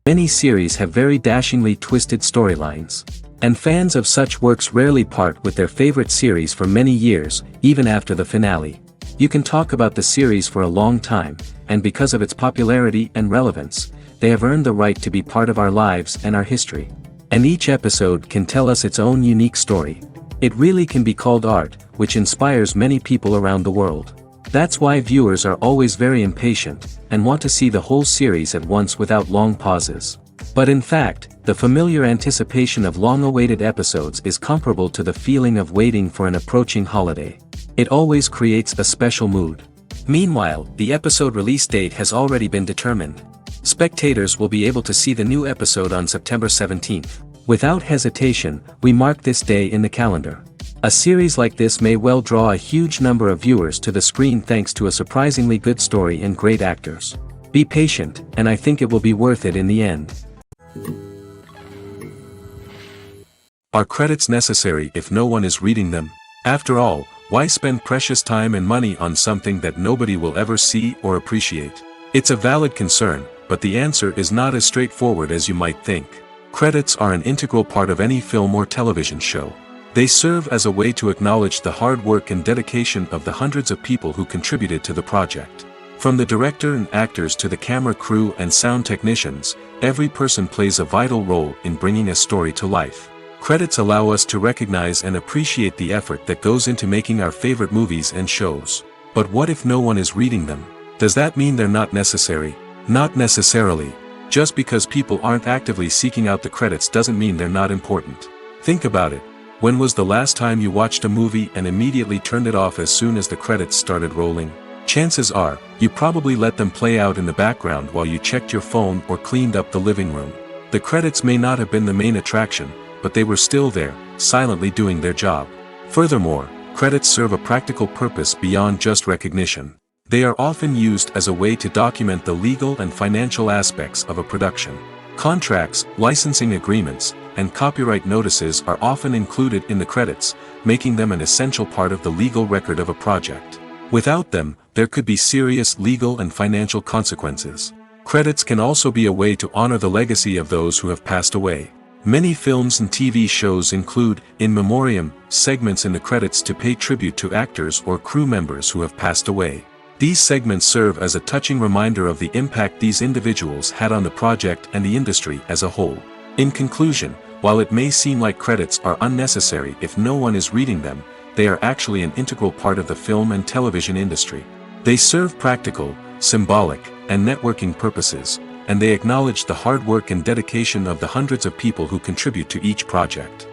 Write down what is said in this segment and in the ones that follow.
Many series have very dashingly twisted storylines. And fans of such works rarely part with their favorite series for many years, even after the finale. You can talk about the series for a long time, and because of its popularity and relevance, they have earned the right to be part of our lives and our history. And each episode can tell us its own unique story. It really can be called art, which inspires many people around the world. That's why viewers are always very impatient, and want to see the whole series at once without long pauses. But in fact, the familiar anticipation of long-awaited episodes is comparable to the feeling of waiting for an approaching holiday. It always creates a special mood. Meanwhile, the episode release date has already been determined. Spectators will be able to see the new episode on September 17th. Without hesitation, we mark this day in the calendar. A series like this may well draw a huge number of viewers to the screen thanks to a surprisingly good story and great actors. Be patient, and I think it will be worth it in the end. Are credits necessary if no one is reading them? After all, why spend precious time and money on something that nobody will ever see or appreciate? It's a valid concern, but the answer is not as straightforward as you might think. Credits are an integral part of any film or television show. They serve as a way to acknowledge the hard work and dedication of the hundreds of people who contributed to the project. From the director and actors to the camera crew and sound technicians, every person plays a vital role in bringing a story to life. Credits allow us to recognize and appreciate the effort that goes into making our favorite movies and shows. But what if no one is reading them? Does that mean they're not necessary? Not necessarily. Just because people aren't actively seeking out the credits doesn't mean they're not important. Think about it. When was the last time you watched a movie and immediately turned it off as soon as the credits started rolling? Chances are, you probably let them play out in the background while you checked your phone or cleaned up the living room. The credits may not have been the main attraction, but they were still there, silently doing their job. Furthermore, credits serve a practical purpose beyond just recognition. They are often used as a way to document the legal and financial aspects of a production. Contracts, licensing agreements, and copyright notices are often included in the credits, making them an essential part of the legal record of a project. Without them, there could be serious legal and financial consequences. Credits can also be a way to honor the legacy of those who have passed away. Many films and TV shows include, in memoriam, segments in the credits to pay tribute to actors or crew members who have passed away. These segments serve as a touching reminder of the impact these individuals had on the project and the industry as a whole. In conclusion, while it may seem like credits are unnecessary if no one is reading them, they are actually an integral part of the film and television industry. They serve practical, symbolic, and networking purposes, and they acknowledge the hard work and dedication of the hundreds of people who contribute to each project.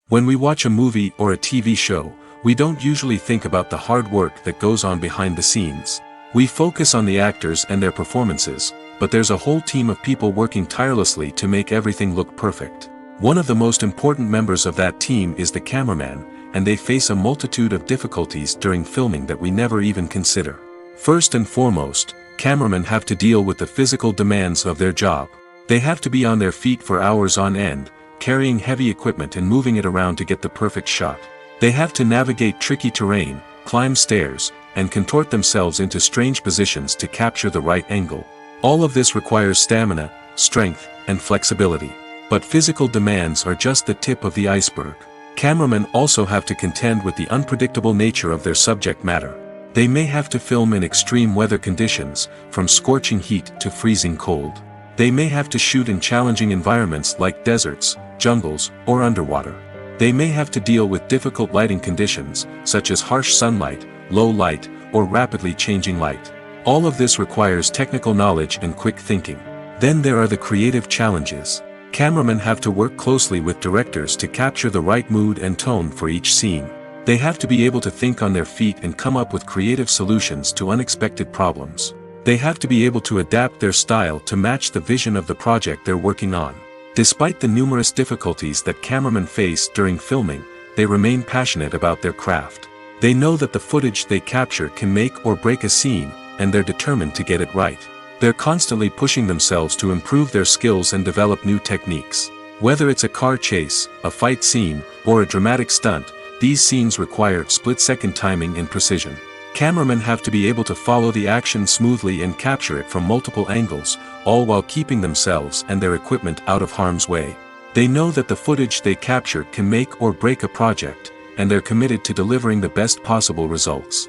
When we watch a movie or a TV show, we don't usually think about the hard work that goes on behind the scenes. We focus on the actors and their performances, but there's a whole team of people working tirelessly to make everything look perfect. One of the most important members of that team is the cameraman, and they face a multitude of difficulties during filming that we never even consider. First and foremost, cameramen have to deal with the physical demands of their job. They have to be on their feet for hours on end, carrying heavy equipment and moving it around to get the perfect shot. They have to navigate tricky terrain, climb stairs, and contort themselves into strange positions to capture the right angle. All of this requires stamina, strength, and flexibility. But physical demands are just the tip of the iceberg. Cameramen also have to contend with the unpredictable nature of their subject matter. They may have to film in extreme weather conditions, from scorching heat to freezing cold. They may have to shoot in challenging environments like deserts, jungles, or underwater. They may have to deal with difficult lighting conditions, such as harsh sunlight, low light, or rapidly changing light. All of this requires technical knowledge and quick thinking. Then there are the creative challenges. Cameramen have to work closely with directors to capture the right mood and tone for each scene. They have to be able to think on their feet and come up with creative solutions to unexpected problems. They have to be able to adapt their style to match the vision of the project they're working on. Despite the numerous difficulties that cameramen face during filming, they remain passionate about their craft. They know that the footage they capture can make or break a scene, and they're determined to get it right. They're constantly pushing themselves to improve their skills and develop new techniques. Whether it's a car chase, a fight scene, or a dramatic stunt, these scenes require split-second timing and precision. Cameramen have to be able to follow the action smoothly and capture it from multiple angles, all while keeping themselves and their equipment out of harm's way. They know that the footage they capture can make or break a project, and they're committed to delivering the best possible results.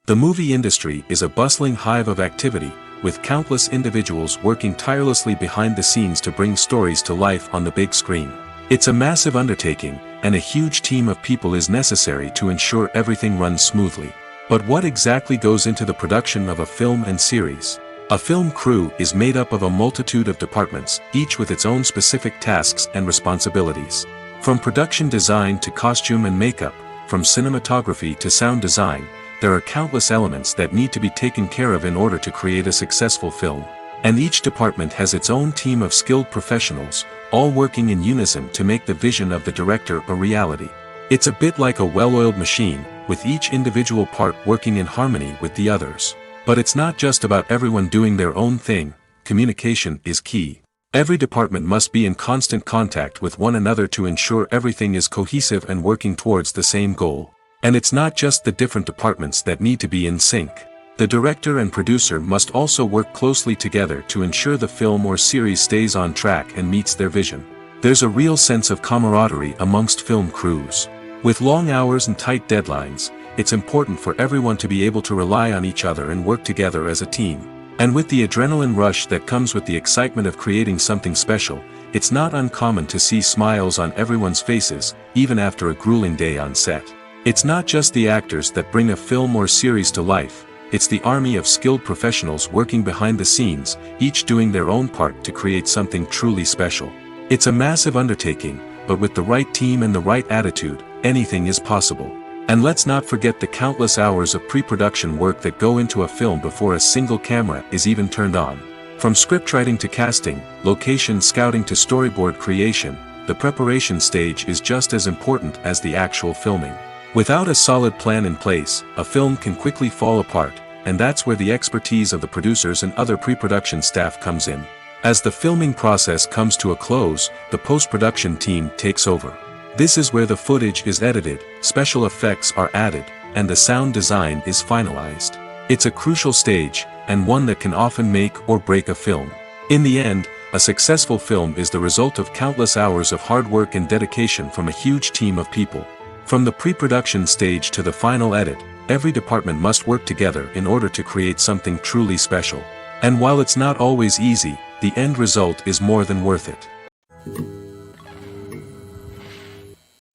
The movie industry is a bustling hive of activity, with countless individuals working tirelessly behind the scenes to bring stories to life on the big screen. It's a massive undertaking, and a huge team of people is necessary to ensure everything runs smoothly. But what exactly goes into the production of a film and series? A film crew is made up of a multitude of departments, each with its own specific tasks and responsibilities. From production design to costume and makeup, from cinematography to sound design, there are countless elements that need to be taken care of in order to create a successful film. And each department has its own team of skilled professionals, all working in unison to make the vision of the director a reality. It's a bit like a well-oiled machine, with each individual part working in harmony with the others. But it's not just about everyone doing their own thing. Communication is key. Every department must be in constant contact with one another to ensure everything is cohesive and working towards the same goal. And it's not just the different departments that need to be in sync. The director and producer must also work closely together to ensure the film or series stays on track and meets their vision. There's a real sense of camaraderie amongst film crews. With long hours and tight deadlines, it's important for everyone to be able to rely on each other and work together as a team. And with the adrenaline rush that comes with the excitement of creating something special, it's not uncommon to see smiles on everyone's faces, even after a grueling day on set. It's not just the actors that bring a film or series to life, it's the army of skilled professionals working behind the scenes, each doing their own part to create something truly special. It's a massive undertaking, but with the right team and the right attitude, anything is possible. And let's not forget the countless hours of pre-production work that go into a film before a single camera is even turned on. From scriptwriting to casting, location scouting to storyboard creation, the preparation stage is just as important as the actual filming. Without a solid plan in place, a film can quickly fall apart, and that's where the expertise of the producers and other pre-production staff comes in. As the filming process comes to a close, the post-production team takes over. This is where the footage is edited, special effects are added, and the sound design is finalized. It's a crucial stage, and one that can often make or break a film. In the end, a successful film is the result of countless hours of hard work and dedication from a huge team of people. From the pre-production stage to the final edit, every department must work together in order to create something truly special. And while it's not always easy, the end result is more than worth it.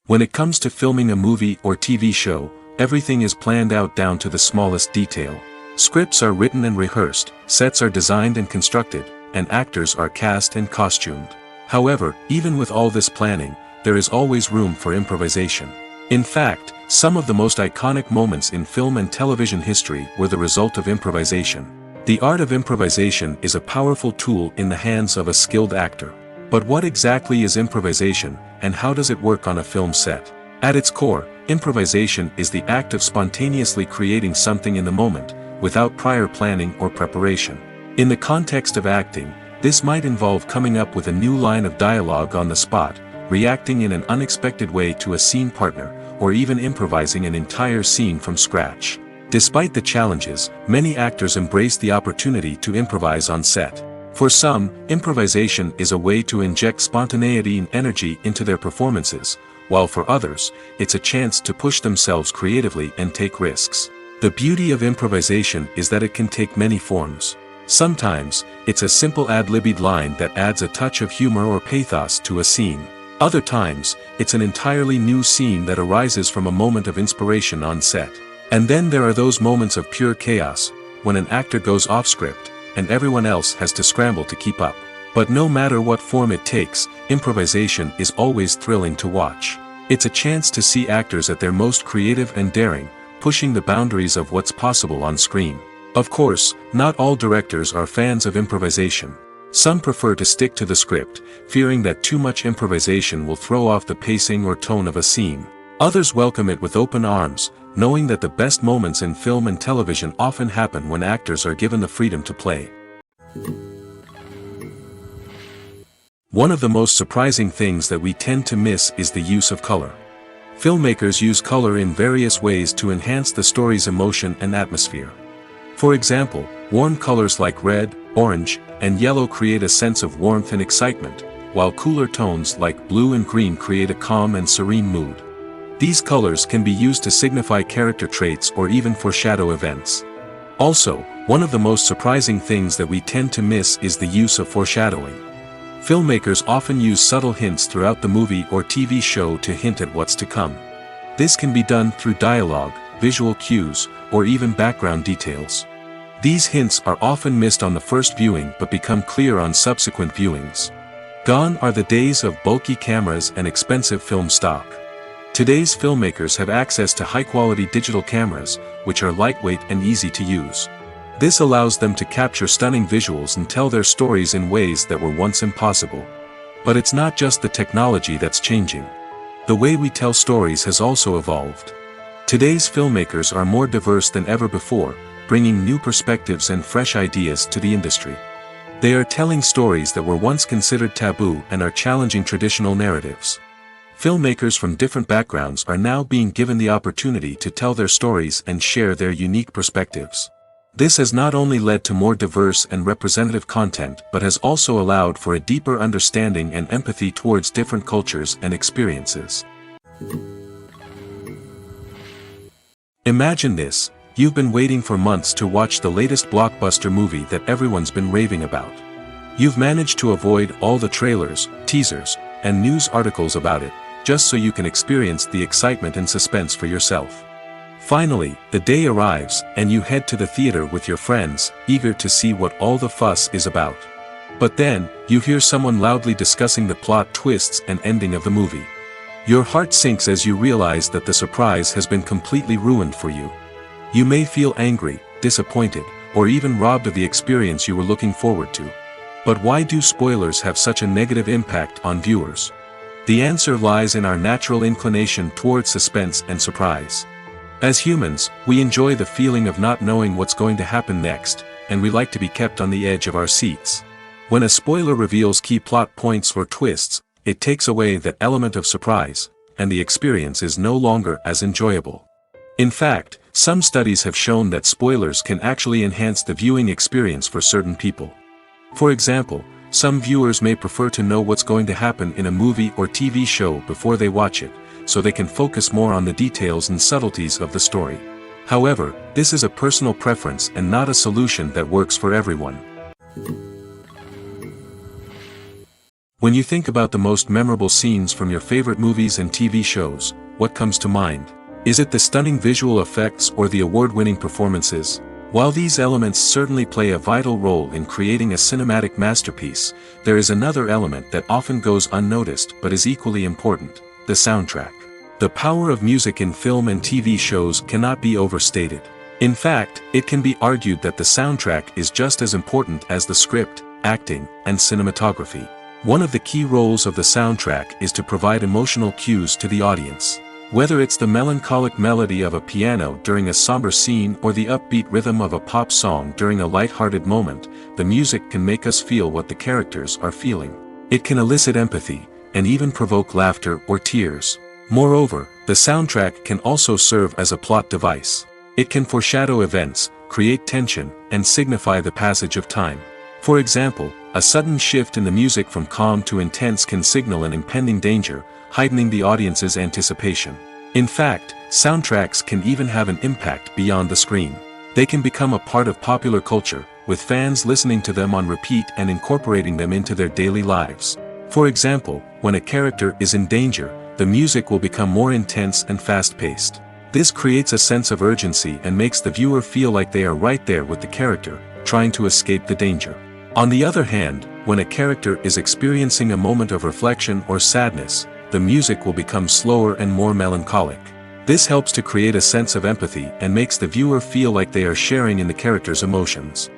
When it comes to filming a movie or TV show, everything is planned out down to the smallest detail. Scripts are written and rehearsed, sets are designed and constructed, and actors are cast and costumed. However, even with all this planning, there is always room for improvisation. In fact, some of the most iconic moments in film and television history were the result of improvisation. The art of improvisation is a powerful tool in the hands of a skilled actor. But what exactly is improvisation, and how does it work on a film set? At its core, improvisation is the act of spontaneously creating something in the moment, without prior planning or preparation. In the context of acting, this might involve coming up with a new line of dialogue on the spot, reacting in an unexpected way to a scene partner, or even improvising an entire scene from scratch. Despite the challenges, many actors embrace the opportunity to improvise on set. For some, improvisation is a way to inject spontaneity and energy into their performances, while for others, it's a chance to push themselves creatively and take risks. The beauty of improvisation is that it can take many forms. Sometimes, it's a simple ad-libbed line that adds a touch of humor or pathos to a scene. Other times, it's an entirely new scene that arises from a moment of inspiration on set. And then there are those moments of pure chaos, when an actor goes off script, and everyone else has to scramble to keep up. But no matter what form it takes, improvisation is always thrilling to watch. It's a chance to see actors at their most creative and daring, pushing the boundaries of what's possible on screen. Of course, not all directors are fans of improvisation. Some prefer to stick to the script, fearing that too much improvisation will throw off the pacing or tone of a scene. Others welcome it with open arms, knowing that the best moments in film and television often happen when actors are given the freedom to play. One of the most surprising things that we tend to miss is the use of color. Filmmakers use color in various ways to enhance the story's emotion and atmosphere. For example, warm colors like red, orange, and yellow create a sense of warmth and excitement, while cooler tones like blue and green create a calm and serene mood. These colors can be used to signify character traits or even foreshadow events. Also, one of the most surprising things that we tend to miss is the use of foreshadowing. Filmmakers often use subtle hints throughout the movie or TV show to hint at what's to come. This can be done through dialogue, visual cues, or even background details. These hints are often missed on the first viewing but become clear on subsequent viewings. Gone are the days of bulky cameras and expensive film stock. Today's filmmakers have access to high-quality digital cameras, which are lightweight and easy to use. This allows them to capture stunning visuals and tell their stories in ways that were once impossible. But it's not just the technology that's changing. The way we tell stories has also evolved. Today's filmmakers are more diverse than ever before, bringing new perspectives and fresh ideas to the industry. They are telling stories that were once considered taboo and are challenging traditional narratives. Filmmakers from different backgrounds are now being given the opportunity to tell their stories and share their unique perspectives. This has not only led to more diverse and representative content but has also allowed for a deeper understanding and empathy towards different cultures and experiences. Imagine this: you've been waiting for months to watch the latest blockbuster movie that everyone's been raving about. You've managed to avoid all the trailers, teasers, and news articles about it, just so you can experience the excitement and suspense for yourself. Finally, the day arrives, and you head to the theater with your friends, eager to see what all the fuss is about. But then, you hear someone loudly discussing the plot twists and ending of the movie. Your heart sinks as you realize that the surprise has been completely ruined for you. You may feel angry, disappointed, or even robbed of the experience you were looking forward to. But why do spoilers have such a negative impact on viewers? The answer lies in our natural inclination towards suspense and surprise. As humans, we enjoy the feeling of not knowing what's going to happen next, and we like to be kept on the edge of our seats. When a spoiler reveals key plot points or twists, it takes away that element of surprise, and the experience is no longer as enjoyable. In fact, some studies have shown that spoilers can actually enhance the viewing experience for certain people. For example, some viewers may prefer to know what's going to happen in a movie or TV show before they watch it, so they can focus more on the details and subtleties of the story. However, this is a personal preference and not a solution that works for everyone. When you think about the most memorable scenes from your favorite movies and TV shows, what comes to mind? Is it the stunning visual effects or the award-winning performances? While these elements certainly play a vital role in creating a cinematic masterpiece, there is another element that often goes unnoticed but is equally important: the soundtrack. The power of music in film and TV shows cannot be overstated. In fact, it can be argued that the soundtrack is just as important as the script, acting, and cinematography. One of the key roles of the soundtrack is to provide emotional cues to the audience. Whether it's the melancholic melody of a piano during a somber scene or the upbeat rhythm of a pop song during a light-hearted moment, the music can make us feel what the characters are feeling. It can elicit empathy, and even provoke laughter or tears. Moreover, the soundtrack can also serve as a plot device. It can foreshadow events, create tension, and signify the passage of time. For example, a sudden shift in the music from calm to intense can signal an impending danger, heightening the audience's anticipation. In fact, soundtracks can even have an impact beyond the screen. They can become a part of popular culture, with fans listening to them on repeat and incorporating them into their daily lives. For example, when a character is in danger, the music will become more intense and fast-paced. This creates a sense of urgency and makes the viewer feel like they are right there with the character, trying to escape the danger. On the other hand, when a character is experiencing a moment of reflection or sadness, the music will become slower and more melancholic. This helps to create a sense of empathy and makes the viewer feel like they are sharing in the character's emotions.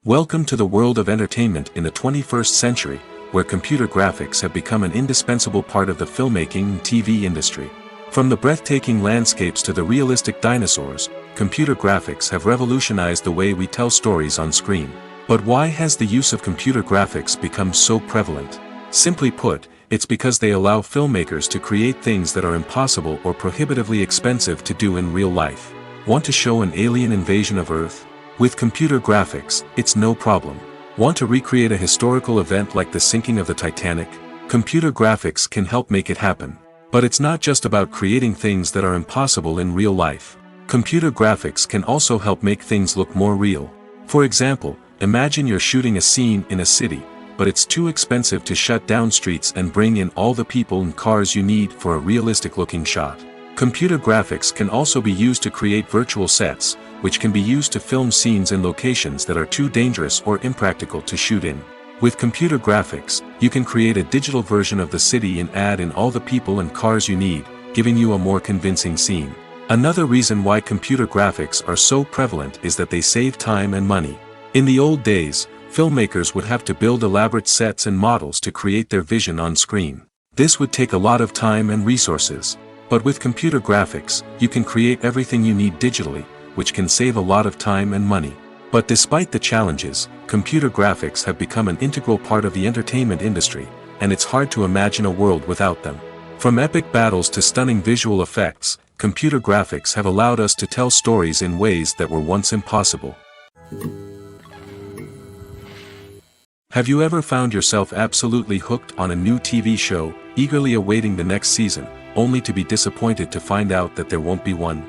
Welcome to the world of entertainment in the 21st century, where computer graphics have become an indispensable part of the filmmaking and TV industry. From the breathtaking landscapes to the realistic dinosaurs, computer graphics have revolutionized the way we tell stories on screen. But why has the use of computer graphics become so prevalent? Simply put, it's because they allow filmmakers to create things that are impossible or prohibitively expensive to do in real life. Want to show an alien invasion of Earth? With computer graphics, it's no problem. Want to recreate a historical event like the sinking of the Titanic? Computer graphics can help make it happen. But it's not just about creating things that are impossible in real life. Computer graphics can also help make things look more real. For example, imagine you're shooting a scene in a city, but it's too expensive to shut down streets and bring in all the people and cars you need for a realistic-looking shot. Computer graphics can also be used to create virtual sets, which can be used to film scenes in locations that are too dangerous or impractical to shoot in. With computer graphics, you can create a digital version of the city and add in all the people and cars you need, giving you a more convincing scene. Another reason why computer graphics are so prevalent is that they save time and money. In the old days, filmmakers would have to build elaborate sets and models to create their vision on screen. This would take a lot of time and resources. But with computer graphics, you can create everything you need digitally, which can save a lot of time and money. But despite the challenges, computer graphics have become an integral part of the entertainment industry, and it's hard to imagine a world without them. From epic battles to stunning visual effects, computer graphics have allowed us to tell stories in ways that were once impossible. Have you ever found yourself absolutely hooked on a new TV show, eagerly awaiting the next season, only to be disappointed to find out that there won't be one?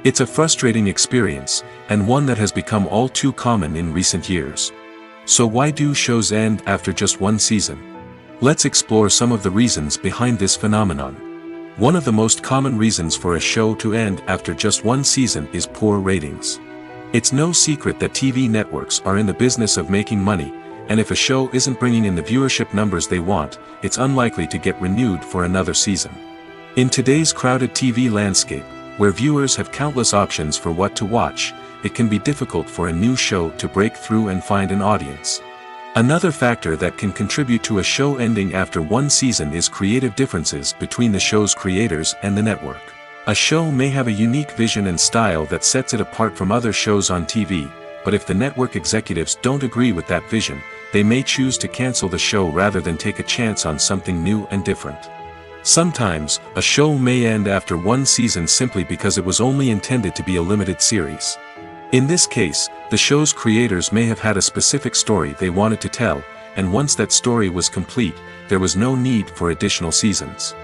It's a frustrating experience, and one that has become all too common in recent years. So why do shows end after just one season? Let's explore some of the reasons behind this phenomenon. One of the most common reasons for a show to end after just one season is poor ratings. It's no secret that TV networks are in the business of making money, and if a show isn't bringing in the viewership numbers they want, it's unlikely to get renewed for another season. In today's crowded TV landscape, where viewers have countless options for what to watch, it can be difficult for a new show to break through and find an audience. Another factor that can contribute to a show ending after one season is creative differences between the show's creators and the network. A show may have a unique vision and style that sets it apart from other shows on TV, but if the network executives don't agree with that vision, they may choose to cancel the show rather than take a chance on something new and different. Sometimes, a show may end after one season simply because it was only intended to be a limited series. In this case, the show's creators may have had a specific story they wanted to tell, and once that story was complete, there was no need for additional seasons.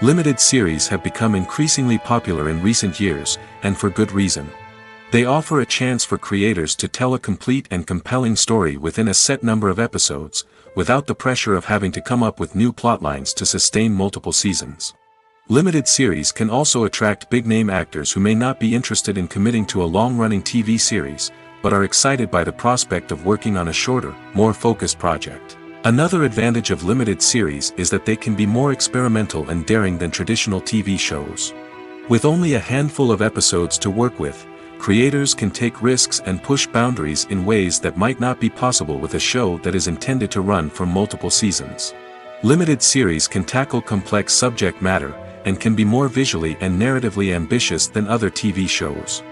Limited series have become increasingly popular in recent years, and for good reason. They offer a chance for creators to tell a complete and compelling story within a set number of episodes, without the pressure of having to come up with new plotlines to sustain multiple seasons. Limited series can also attract big-name actors who may not be interested in committing to a long-running TV series, but are excited by the prospect of working on a shorter, more focused project. Another advantage of limited series is that they can be more experimental and daring than traditional TV shows. With only a handful of episodes to work with, creators can take risks and push boundaries in ways that might not be possible with a show that is intended to run for multiple seasons. Limited series can tackle complex subject matter, and can be more visually and narratively ambitious than other TV shows.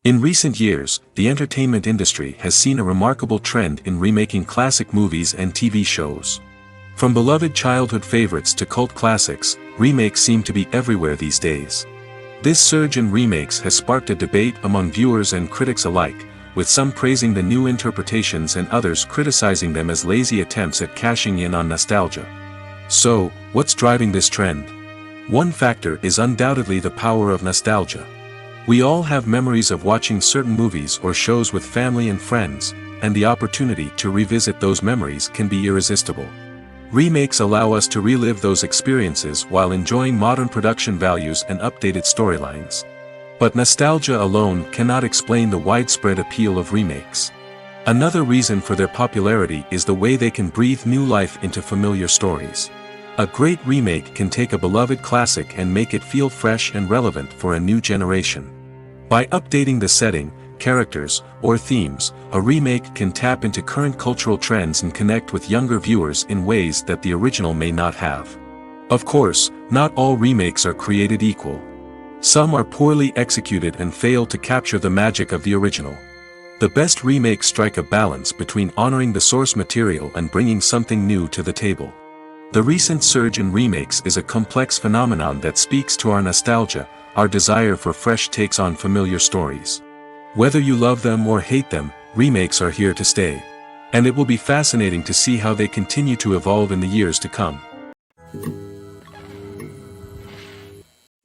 In recent years, the entertainment industry has seen a remarkable trend in remaking classic movies and TV shows. From beloved childhood favorites to cult classics, remakes seem to be everywhere these days. This surge in remakes has sparked a debate among viewers and critics alike, with some praising the new interpretations and others criticizing them as lazy attempts at cashing in on nostalgia. So, what's driving this trend? One factor is undoubtedly the power of nostalgia. We all have memories of watching certain movies or shows with family and friends, and the opportunity to revisit those memories can be irresistible. Remakes allow us to relive those experiences while enjoying modern production values and updated storylines. But nostalgia alone cannot explain the widespread appeal of remakes. Another reason for their popularity is the way they can breathe new life into familiar stories. A great remake can take a beloved classic and make it feel fresh and relevant for a new generation. By updating the setting, characters, or themes, a remake can tap into current cultural trends and connect with younger viewers in ways that the original may not have. Of course, not all remakes are created equal. Some are poorly executed and fail to capture the magic of the original. The best remakes strike a balance between honoring the source material and bringing something new to the table. The recent surge in remakes is a complex phenomenon that speaks to our nostalgia, our desire for fresh takes on familiar stories. Whether you love them or hate them, remakes are here to stay. And it will be fascinating to see how they continue to evolve in the years to come.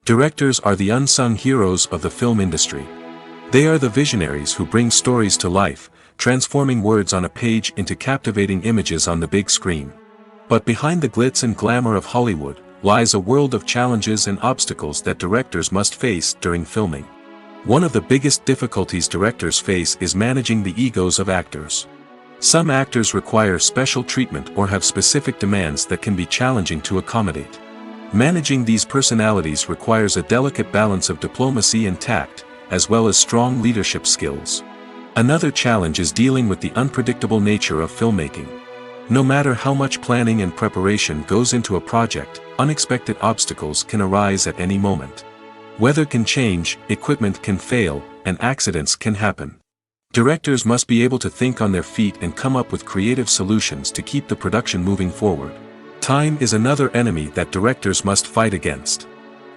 Directors are the unsung heroes of the film industry. They are the visionaries who bring stories to life, transforming words on a page into captivating images on the big screen. But behind the glitz and glamour of Hollywood, lies a world of challenges and obstacles that directors must face during filming. One of the biggest difficulties directors face is managing the egos of actors. Some actors require special treatment or have specific demands that can be challenging to accommodate. Managing these personalities requires a delicate balance of diplomacy and tact, as well as strong leadership skills. Another challenge is dealing with the unpredictable nature of filmmaking. No matter how much planning and preparation goes into a project, unexpected obstacles can arise at any moment. Weather can change, equipment can fail, and accidents can happen. Directors must be able to think on their feet and come up with creative solutions to keep the production moving forward. Time is another enemy that directors must fight against.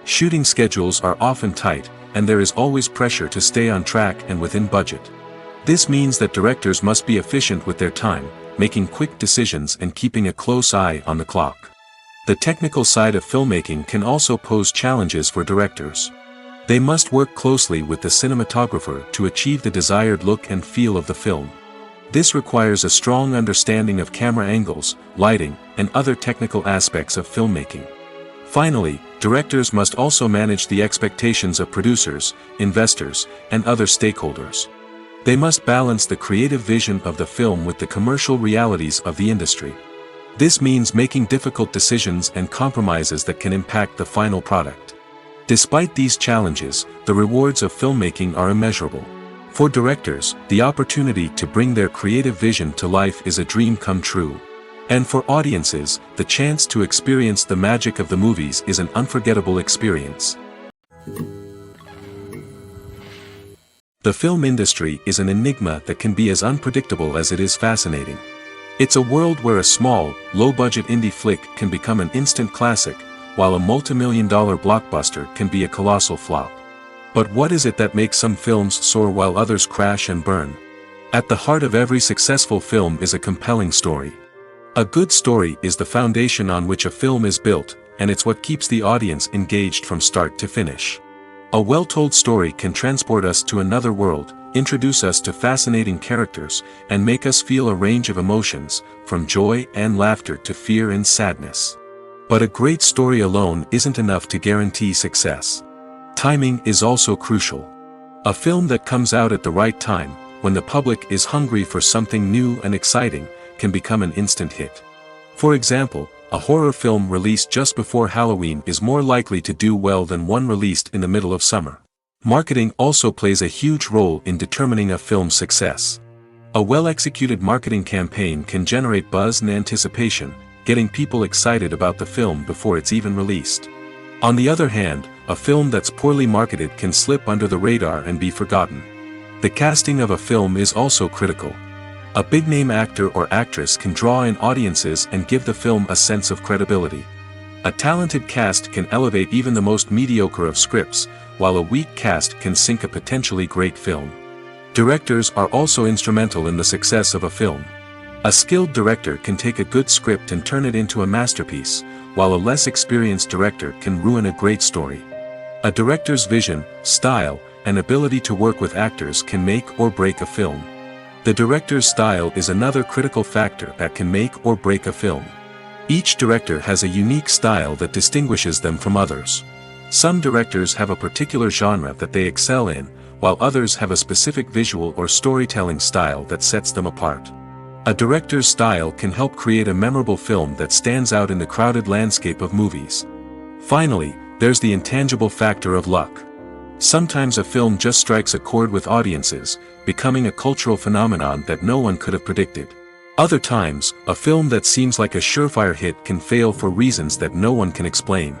Shooting schedules are often tight, and there is always pressure to stay on track and within budget. This means that directors must be efficient with their time, making quick decisions and keeping a close eye on the clock. The technical side of filmmaking can also pose challenges for directors. They must work closely with the cinematographer to achieve the desired look and feel of the film. This requires a strong understanding of camera angles, lighting, and other technical aspects of filmmaking. Finally, directors must also manage the expectations of producers, investors, and other stakeholders. They must balance the creative vision of the film with the commercial realities of the industry. This means making difficult decisions and compromises that can impact the final product. Despite these challenges, the rewards of filmmaking are immeasurable. For directors, the opportunity to bring their creative vision to life is a dream come true. And for audiences, the chance to experience the magic of the movies is an unforgettable experience. The film industry is an enigma that can be as unpredictable as it is fascinating. It's a world where a small, low-budget indie flick can become an instant classic, while a multi-million-dollar blockbuster can be a colossal flop. But what is it that makes some films soar while others crash and burn? At the heart of every successful film is a compelling story. A good story is the foundation on which a film is built, and it's what keeps the audience engaged from start to finish. A well-told story can transport us to another world, introduce us to fascinating characters, and make us feel a range of emotions, from joy and laughter to fear and sadness. But a great story alone isn't enough to guarantee success. Timing is also crucial. A film that comes out at the right time, when the public is hungry for something new and exciting, can become an instant hit. For example, a horror film released just before Halloween is more likely to do well than one released in the middle of summer. Marketing also plays a huge role in determining a film's success. A well-executed marketing campaign can generate buzz and anticipation, getting people excited about the film before it's even released. On the other hand, a film that's poorly marketed can slip under the radar and be forgotten. The casting of a film is also critical. A big-name actor or actress can draw in audiences and give the film a sense of credibility. A talented cast can elevate even the most mediocre of scripts, while a weak cast can sink a potentially great film. Directors are also instrumental in the success of a film. A skilled director can take a good script and turn it into a masterpiece, while a less experienced director can ruin a great story. A director's vision, style, and ability to work with actors can make or break a film. The director's style is another critical factor that can make or break a film. Each director has a unique style that distinguishes them from others. Some directors have a particular genre that they excel in, while others have a specific visual or storytelling style that sets them apart. A director's style can help create a memorable film that stands out in the crowded landscape of movies. Finally, there's the intangible factor of luck. Sometimes a film just strikes a chord with audiences, becoming a cultural phenomenon that no one could have predicted. Other times, a film that seems like a surefire hit can fail for reasons that no one can explain.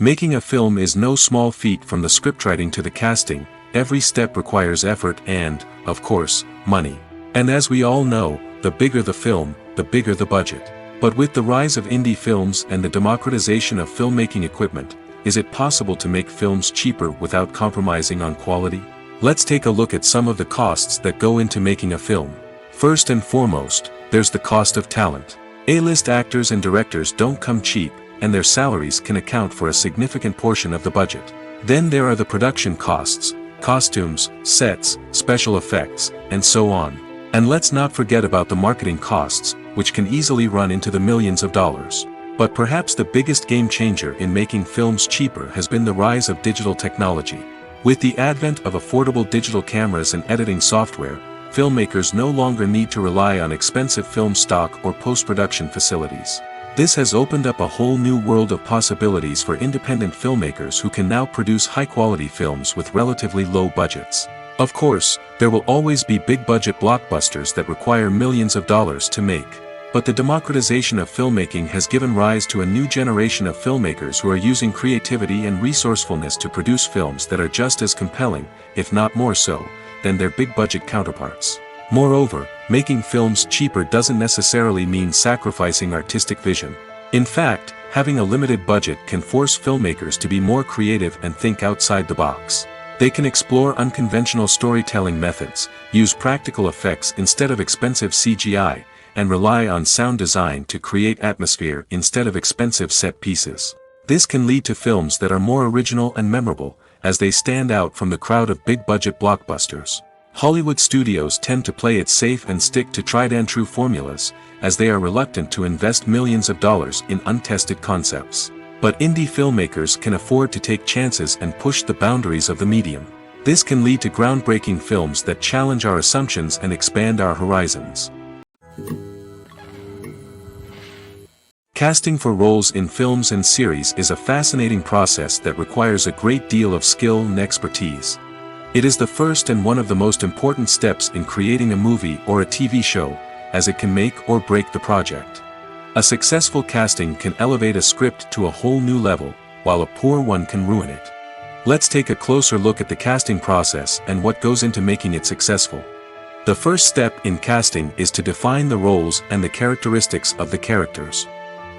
Making a film is no small feat, from the scriptwriting to the casting, every step requires effort and, of course, money. And as we all know, the bigger the film, the bigger the budget. But with the rise of indie films and the democratization of filmmaking equipment, is it possible to make films cheaper without compromising on quality? Let's take a look at some of the costs that go into making a film. First and foremost, there's the cost of talent. A-list actors and directors don't come cheap, and their salaries can account for a significant portion of the budget. Then there are the production costs, costumes, sets, special effects, and so on. And let's not forget about the marketing costs, which can easily run into the millions of dollars. But perhaps the biggest game changer in making films cheaper has been the rise of digital technology. With the advent of affordable digital cameras and editing software, filmmakers no longer need to rely on expensive film stock or post-production facilities. This has opened up a whole new world of possibilities for independent filmmakers who can now produce high-quality films with relatively low budgets. Of course, there will always be big-budget blockbusters that require millions of dollars to make. But the democratization of filmmaking has given rise to a new generation of filmmakers who are using creativity and resourcefulness to produce films that are just as compelling, if not more so, than their big-budget counterparts. Moreover, making films cheaper doesn't necessarily mean sacrificing artistic vision. In fact, having a limited budget can force filmmakers to be more creative and think outside the box. They can explore unconventional storytelling methods, use practical effects instead of expensive CGI, and rely on sound design to create atmosphere instead of expensive set pieces. This can lead to films that are more original and memorable, as they stand out from the crowd of big-budget blockbusters. Hollywood studios tend to play it safe and stick to tried-and-true formulas, as they are reluctant to invest millions of dollars in untested concepts. But indie filmmakers can afford to take chances and push the boundaries of the medium. This can lead to groundbreaking films that challenge our assumptions and expand our horizons. Casting for roles in films and series is a fascinating process that requires a great deal of skill and expertise. It is the first and one of the most important steps in creating a movie or a TV show, as it can make or break the project. A successful casting can elevate a script to a whole new level, while a poor one can ruin it. Let's take a closer look at the casting process and what goes into making it successful. The first step in casting is to define the roles and the characteristics of the characters.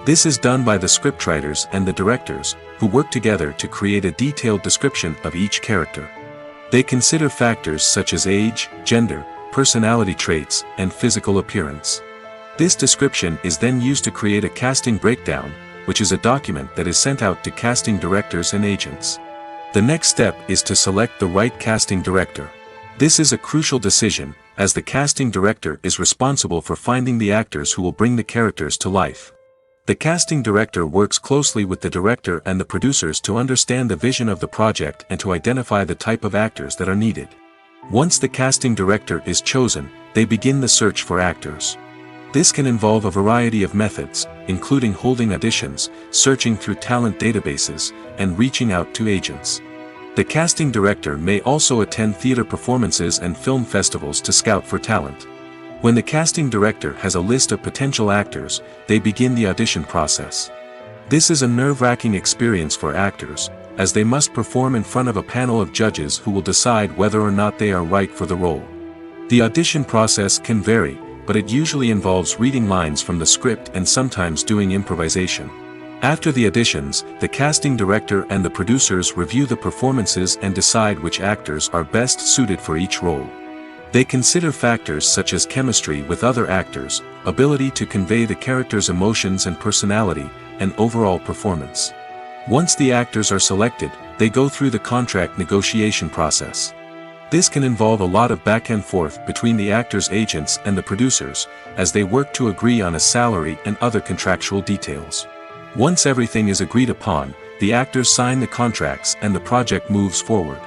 This is done by the scriptwriters and the directors, who work together to create a detailed description of each character. They consider factors such as age, gender, personality traits, and physical appearance. This description is then used to create a casting breakdown, which is a document that is sent out to casting directors and agents. The next step is to select the right casting director. This is a crucial decision, as the casting director is responsible for finding the actors who will bring the characters to life. The casting director works closely with the director and the producers to understand the vision of the project and to identify the type of actors that are needed. Once the casting director is chosen, they begin the search for actors. This can involve a variety of methods, including holding auditions, searching through talent databases, and reaching out to agents. The casting director may also attend theater performances and film festivals to scout for talent. When the casting director has a list of potential actors, they begin the audition process. This is a nerve-wracking experience for actors, as they must perform in front of a panel of judges who will decide whether or not they are right for the role. The audition process can vary, but it usually involves reading lines from the script and sometimes doing improvisation. After the auditions, the casting director and the producers review the performances and decide which actors are best suited for each role. They consider factors such as chemistry with other actors, ability to convey the character's emotions and personality, and overall performance. Once the actors are selected, they go through the contract negotiation process. This can involve a lot of back and forth between the actors' agents and the producers, as they work to agree on a salary and other contractual details. Once everything is agreed upon, the actors sign the contracts and the project moves forward.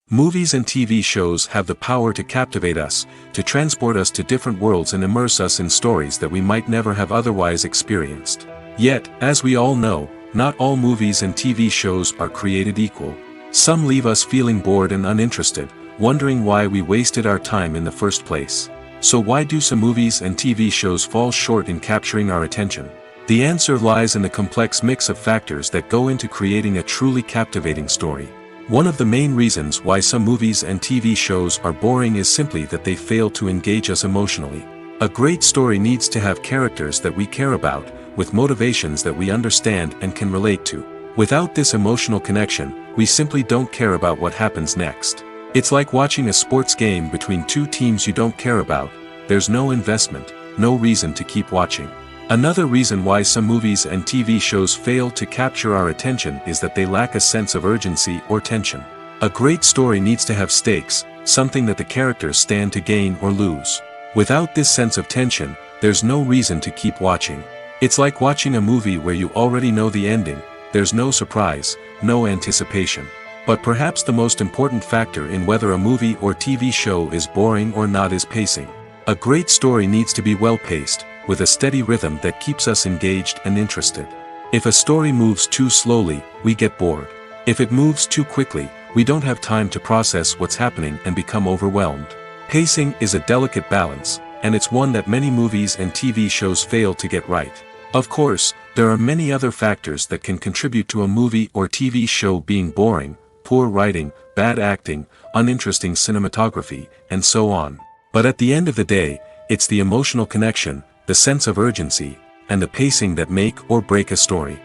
Movies and TV shows have the power to captivate us, to transport us to different worlds and immerse us in stories that we might never have otherwise experienced. Yet, as we all know, not all movies and TV shows are created equal. Some leave us feeling bored and uninterested, wondering why we wasted our time in the first place. So why do some movies and TV shows fall short in capturing our attention? The answer lies in the complex mix of factors that go into creating a truly captivating story. One of the main reasons why some movies and TV shows are boring is simply that they fail to engage us emotionally. A great story needs to have characters that we care about, with motivations that we understand and can relate to. Without this emotional connection, we simply don't care about what happens next. It's like watching a sports game between two teams you don't care about. There's no investment, no reason to keep watching. Another reason why some movies and TV shows fail to capture our attention is that they lack a sense of urgency or tension. A great story needs to have stakes, something that the characters stand to gain or lose. Without this sense of tension, there's no reason to keep watching. It's like watching a movie where you already know the ending. There's no surprise, no anticipation. But perhaps the most important factor in whether a movie or TV show is boring or not is pacing. A great story needs to be well-paced, with a steady rhythm that keeps us engaged and interested. If a story moves too slowly, we get bored. If it moves too quickly, we don't have time to process what's happening and become overwhelmed. Pacing is a delicate balance, and it's one that many movies and TV shows fail to get right. Of course, there are many other factors that can contribute to a movie or TV show being boring: poor writing, bad acting, uninteresting cinematography, and so on. But at the end of the day, it's the emotional connection, the sense of urgency, and the pacing that make or break a story.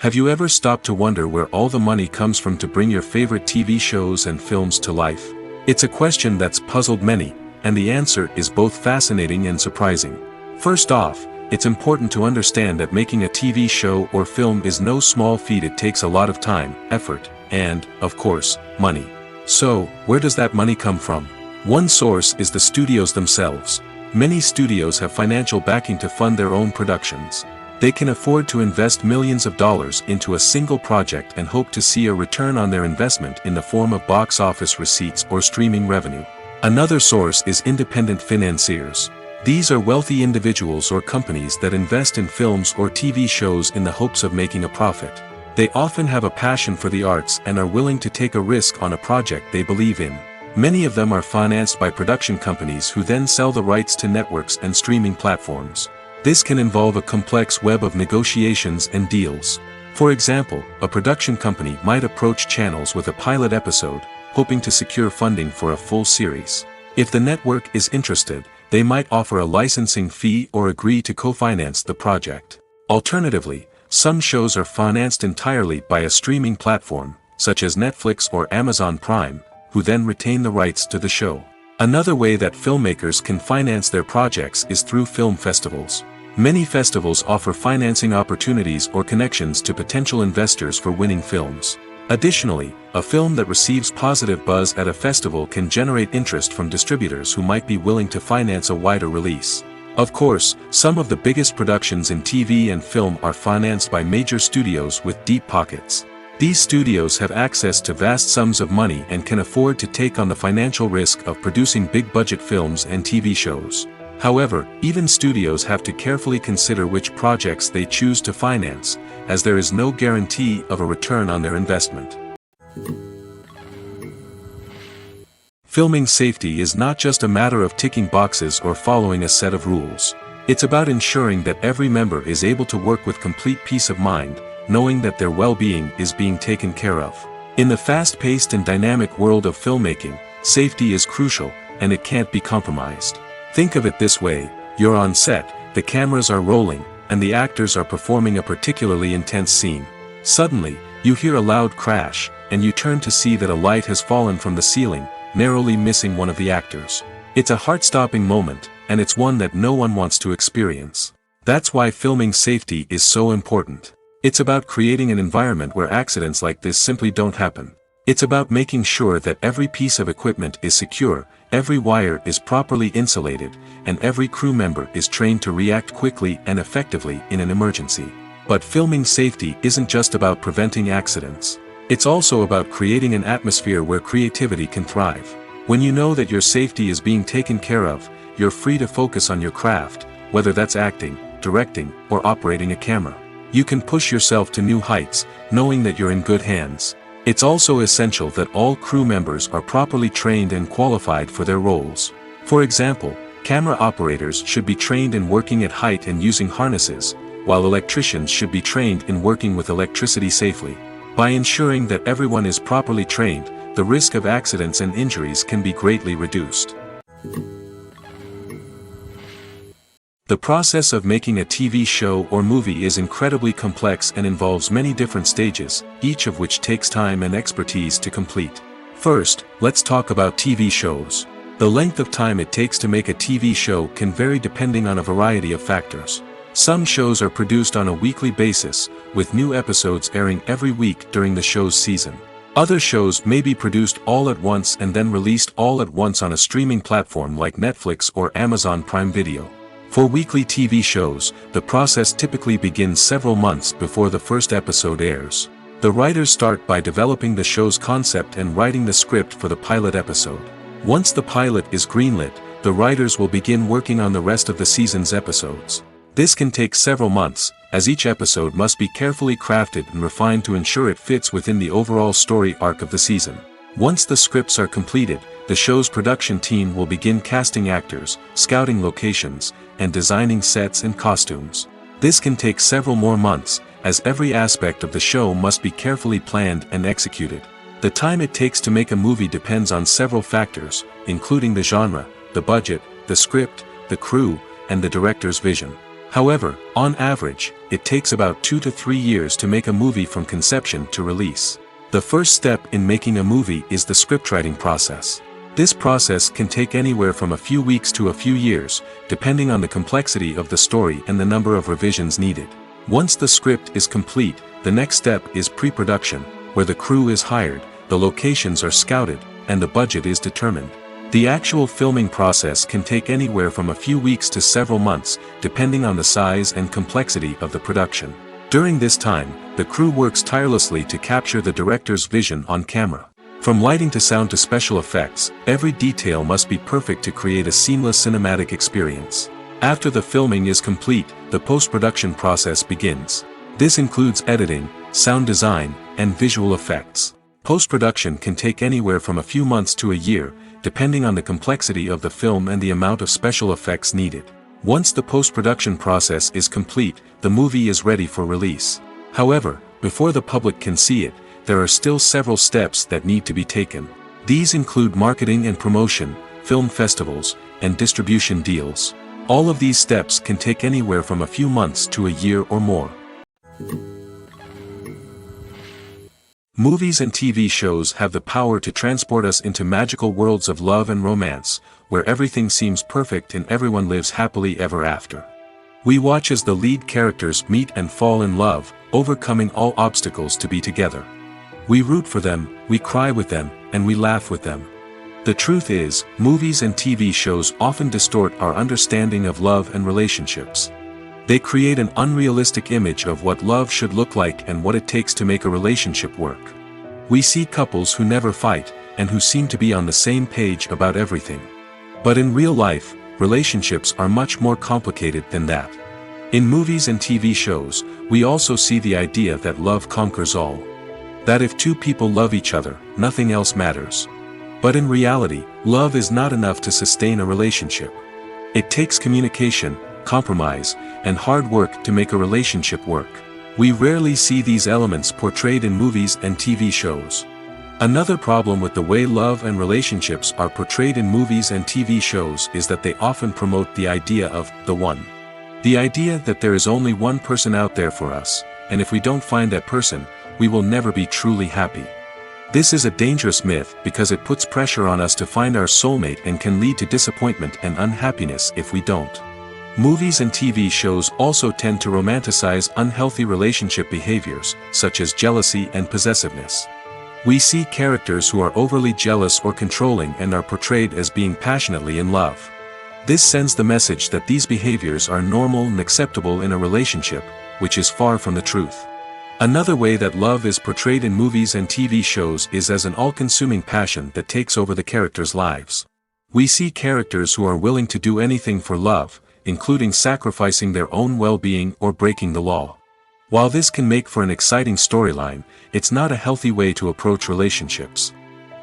Have you ever stopped to wonder where all the money comes from to bring your favorite TV shows and films to life? It's a question that's puzzled many, and the answer is both fascinating and surprising. First off, it's important to understand that making a TV show or film is no small feat. It takes a lot of time, effort, and, of course, money. So, where does that money come from? One source is the studios themselves. Many studios have financial backing to fund their own productions. They can afford to invest millions of dollars into a single project and hope to see a return on their investment in the form of box office receipts or streaming revenue. Another source is independent financiers. These are wealthy individuals or companies that invest in films or TV shows in the hopes of making a profit. They often have a passion for the arts and are willing to take a risk on a project they believe in. Many of them are financed by production companies who then sell the rights to networks and streaming platforms. This can involve a complex web of negotiations and deals. For example, a production company might approach channels with a pilot episode, hoping to secure funding for a full series. If the network is interested, they might offer a licensing fee or agree to co-finance the project. Alternatively, some shows are financed entirely by a streaming platform, such as Netflix or Amazon Prime, who then retain the rights to the show. Another way that filmmakers can finance their projects is through film festivals. Many festivals offer financing opportunities or connections to potential investors for winning films. Additionally, a film that receives positive buzz at a festival can generate interest from distributors who might be willing to finance a wider release. Of course, some of the biggest productions in TV and film are financed by major studios with deep pockets. These studios have access to vast sums of money and can afford to take on the financial risk of producing big-budget films and TV shows. However, even studios have to carefully consider which projects they choose to finance, as there is no guarantee of a return on their investment. Filming safety is not just a matter of ticking boxes or following a set of rules. It's about ensuring that every member is able to work with complete peace of mind, knowing that their well-being is being taken care of. In the fast-paced and dynamic world of filmmaking, safety is crucial, and it can't be compromised. Think of it this way: you're on set, the cameras are rolling, and the actors are performing a particularly intense scene. Suddenly, you hear a loud crash, and you turn to see that a light has fallen from the ceiling, narrowly missing one of the actors. It's a heart-stopping moment, and it's one that no one wants to experience. That's why filming safety is so important. It's about creating an environment where accidents like this simply don't happen. It's about making sure that every piece of equipment is secure, every wire is properly insulated, and every crew member is trained to react quickly and effectively in an emergency. But filming safety isn't just about preventing accidents. It's also about creating an atmosphere where creativity can thrive. When you know that your safety is being taken care of, you're free to focus on your craft, whether that's acting, directing, or operating a camera. You can push yourself to new heights, knowing that you're in good hands. It's also essential that all crew members are properly trained and qualified for their roles. For example, Camera operators should be trained in working at height and using harnesses, while electricians should be trained in working with electricity safely. By ensuring that everyone is properly trained, the risk of accidents and injuries can be greatly reduced. The process of making a TV show or movie is incredibly complex and involves many different stages, each of which takes time and expertise to complete. First, let's talk about TV shows. The length of time it takes to make a TV show can vary depending on a variety of factors. Some shows are produced on a weekly basis, with new episodes airing every week during the show's season. Other shows may be produced all at once and then released all at once on a streaming platform like Netflix or Amazon Prime Video. For weekly TV shows, the process typically begins several months before the first episode airs. The writers start by developing the show's concept and writing the script for the pilot episode. Once the pilot is greenlit, the writers will begin working on the rest of the season's episodes. This can take several months, as each episode must be carefully crafted and refined to ensure it fits within the overall story arc of the season. Once the scripts are completed, the show's production team will begin casting actors, scouting locations, and designing sets and costumes. This can take several more months, as every aspect of the show must be carefully planned and executed. The time it takes to make a movie depends on several factors, including the genre, the budget, the script, the crew, and the director's vision. However, on average, it takes about 2 to 3 years to make a movie from conception to release. The first step in making a movie is the scriptwriting process. This process can take anywhere from a few weeks to a few years, depending on the complexity of the story and the number of revisions needed. Once the script is complete, the next step is pre-production, where the crew is hired, the locations are scouted, and the budget is determined. The actual filming process can take anywhere from a few weeks to several months, depending on the size and complexity of the production. During this time, the crew works tirelessly to capture the director's vision on camera. From lighting to sound to special effects, every detail must be perfect to create a seamless cinematic experience. After the filming is complete, the post-production process begins. This includes editing, sound design, and visual effects. Post-production can take anywhere from a few months to a year, depending on the complexity of the film and the amount of special effects needed. Once the post-production process is complete, the movie is ready for release. However, before the public can see it, there are still several steps that need to be taken. These include marketing and promotion, film festivals, and distribution deals. All of these steps can take anywhere from a few months to a year or more. Movies and TV shows have the power to transport us into magical worlds of love and romance, where everything seems perfect and everyone lives happily ever after. We watch as the lead characters meet and fall in love, overcoming all obstacles to be together. We root for them, we cry with them, and we laugh with them. The truth is, movies and TV shows often distort our understanding of love and relationships. They create an unrealistic image of what love should look like and what it takes to make a relationship work. We see couples who never fight, and who seem to be on the same page about everything. But in real life, relationships are much more complicated than that. In movies and TV shows, we also see the idea that love conquers all. That if two people love each other, nothing else matters. But in reality, love is not enough to sustain a relationship. It takes communication, compromise, and hard work to make a relationship work. We rarely see these elements portrayed in movies and TV shows. Another problem with the way love and relationships are portrayed in movies and TV shows is that they often promote the idea of the one. The idea that there is only one person out there for us, and if we don't find that person, we will never be truly happy. This is a dangerous myth because it puts pressure on us to find our soulmate and can lead to disappointment and unhappiness if we don't. Movies and TV shows also tend to romanticize unhealthy relationship behaviors, such as jealousy and possessiveness. We see characters who are overly jealous or controlling and are portrayed as being passionately in love. This sends the message that these behaviors are normal and acceptable in a relationship, which is far from the truth. Another way that love is portrayed in movies and TV shows is as an all-consuming passion that takes over the characters' lives. We see characters who are willing to do anything for love, including sacrificing their own well-being or breaking the law. While this can make for an exciting storyline, it's not a healthy way to approach relationships.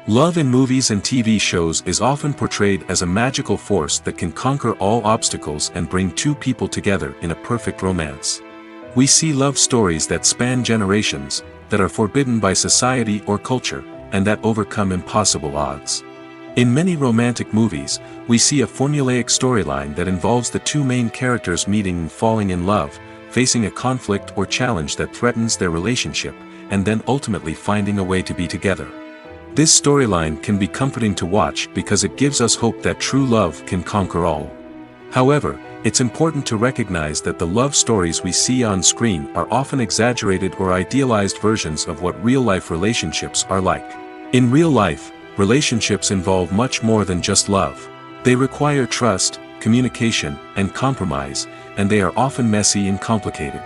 Love in movies and TV shows is often portrayed as a magical force that can conquer all obstacles and bring two people together in a perfect romance. We see love stories that span generations, that are forbidden by society or culture, and that overcome impossible odds. In many romantic movies, we see a formulaic storyline that involves the two main characters meeting and falling in love, facing a conflict or challenge that threatens their relationship, and then ultimately finding a way to be together. This storyline can be comforting to watch because it gives us hope that true love can conquer all. However, it's important to recognize that the love stories we see on screen are often exaggerated or idealized versions of what real-life relationships are like. In real life, relationships involve much more than just love. They require trust, communication, and compromise, and they are often messy and complicated.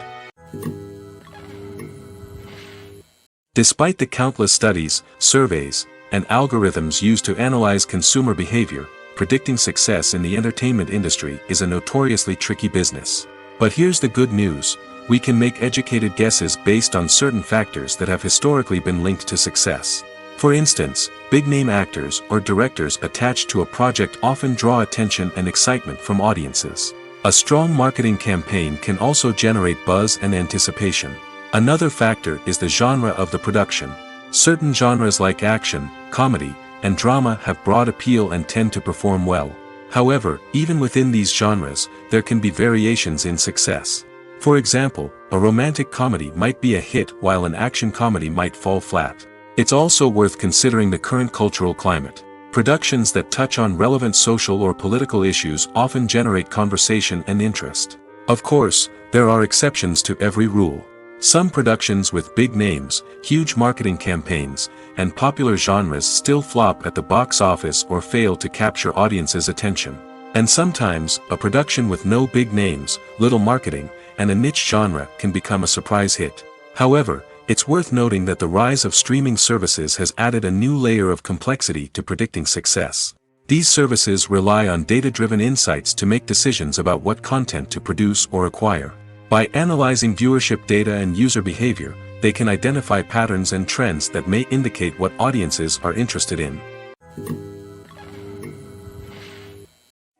Despite the countless studies, surveys, and algorithms used to analyze consumer behavior, predicting success in the entertainment industry is a notoriously tricky business. But here's the good news: we can make educated guesses based on certain factors that have historically been linked to success. For instance, big-name actors or directors attached to a project often draw attention and excitement from audiences. A strong marketing campaign can also generate buzz and anticipation. Another factor is the genre of the production. Certain genres like action, comedy, and drama have broad appeal and tend to perform well. However, even within these genres, there can be variations in success. For example, a romantic comedy might be a hit while an action comedy might fall flat. It's also worth considering the current cultural climate. Productions that touch on relevant social or political issues often generate conversation and interest. Of course, there are exceptions to every rule. Some productions with big names, huge marketing campaigns, and popular genres still flop at the box office or fail to capture audiences' attention. And sometimes, a production with no big names, little marketing, and a niche genre can become a surprise hit. However, it's worth noting that the rise of streaming services has added a new layer of complexity to predicting success. These services rely on data-driven insights to make decisions about what content to produce or acquire. By analyzing viewership data and user behavior, they can identify patterns and trends that may indicate what audiences are interested in.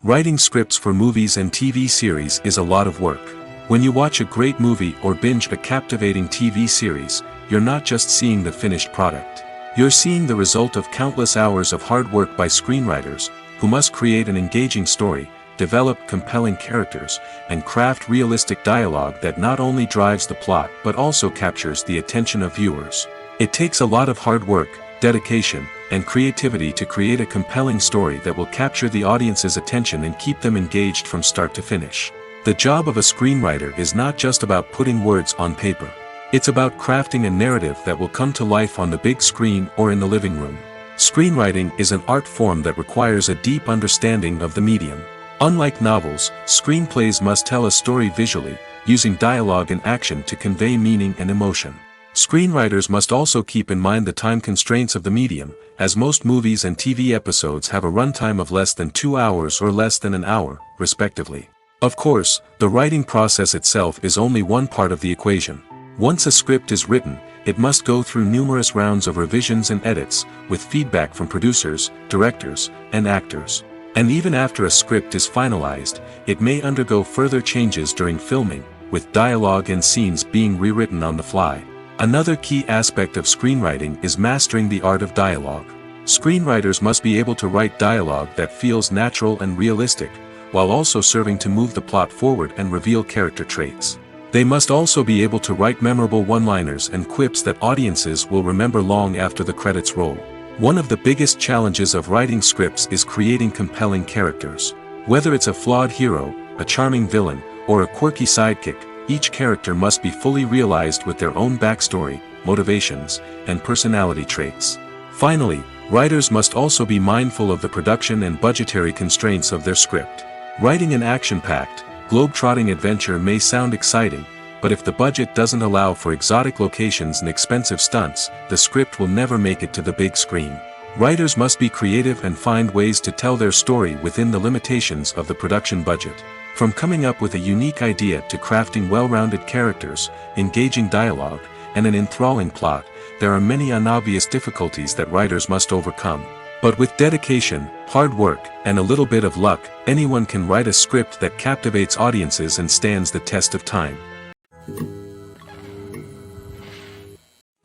Writing scripts for movies and TV series is a lot of work. When you watch a great movie or binge a captivating TV series, you're not just seeing the finished product. You're seeing the result of countless hours of hard work by screenwriters, who must create an engaging story, develop compelling characters, and craft realistic dialogue that not only drives the plot but also captures the attention of viewers. It takes a lot of hard work, dedication, and creativity to create a compelling story that will capture the audience's attention and keep them engaged from start to finish. The job of a screenwriter is not just about putting words on paper. It's about crafting a narrative that will come to life on the big screen or in the living room. Screenwriting is an art form that requires a deep understanding of the medium. Unlike novels, screenplays must tell a story visually, using dialogue and action to convey meaning and emotion. Screenwriters must also keep in mind the time constraints of the medium, as most movies and TV episodes have a runtime of less than 2 hours or less than an hour, respectively. Of course, the writing process itself is only one part of the equation. Once a script is written, it must go through numerous rounds of revisions and edits, with feedback from producers, directors, and actors. And even after a script is finalized, it may undergo further changes during filming, with dialogue and scenes being rewritten on the fly. Another key aspect of screenwriting is mastering the art of dialogue. Screenwriters must be able to write dialogue that feels natural and realistic, while also serving to move the plot forward and reveal character traits. They must also be able to write memorable one-liners and quips that audiences will remember long after the credits roll. One of the biggest challenges of writing scripts is creating compelling characters. Whether it's a flawed hero, a charming villain, or a quirky sidekick, each character must be fully realized with their own backstory, motivations, and personality traits. Finally, writers must also be mindful of the production and budgetary constraints of their script. Writing an action-packed, globe-trotting adventure may sound exciting, but if the budget doesn't allow for exotic locations and expensive stunts, the script will never make it to the big screen. Writers must be creative and find ways to tell their story within the limitations of the production budget. From coming up with a unique idea to crafting well-rounded characters, engaging dialogue, and an enthralling plot, there are many unobvious difficulties that writers must overcome. But with dedication, hard work, and a little bit of luck, anyone can write a script that captivates audiences and stands the test of time.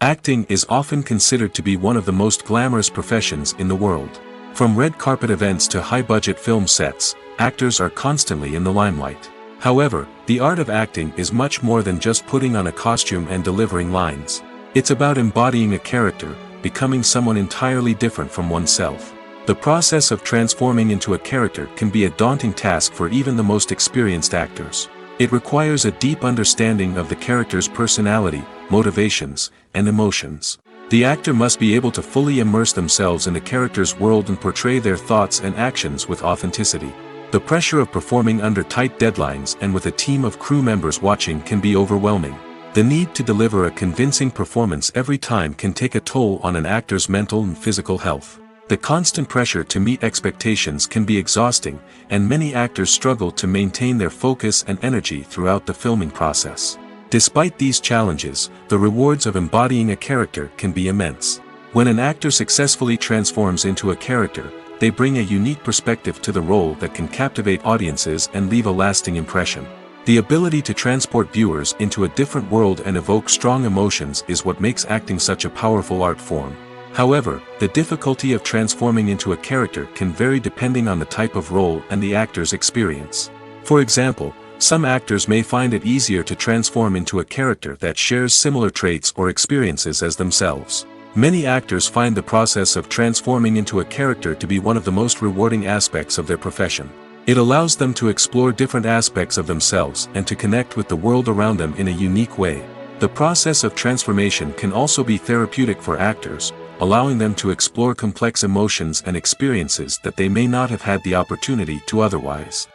Acting is often considered to be one of the most glamorous professions in the world. From red carpet events to high-budget film sets, actors are constantly in the limelight. However, the art of acting is much more than just putting on a costume and delivering lines. It's about embodying a character, becoming someone entirely different from oneself. The process of transforming into a character can be a daunting task for even the most experienced actors. It requires a deep understanding of the character's personality, motivations, and emotions. The actor must be able to fully immerse themselves in the character's world and portray their thoughts and actions with authenticity. The pressure of performing under tight deadlines and with a team of crew members watching can be overwhelming. The need to deliver a convincing performance every time can take a toll on an actor's mental and physical health. The constant pressure to meet expectations can be exhausting, and many actors struggle to maintain their focus and energy throughout the filming process. Despite these challenges, the rewards of embodying a character can be immense. When an actor successfully transforms into a character, they bring a unique perspective to the role that can captivate audiences and leave a lasting impression. The ability to transport viewers into a different world and evoke strong emotions is what makes acting such a powerful art form. However, the difficulty of transforming into a character can vary depending on the type of role and the actor's experience. For example, some actors may find it easier to transform into a character that shares similar traits or experiences as themselves. Many actors find the process of transforming into a character to be one of the most rewarding aspects of their profession. It allows them to explore different aspects of themselves and to connect with the world around them in a unique way. The process of transformation can also be therapeutic for actors, allowing them to explore complex emotions and experiences that they may not have had the opportunity to otherwise.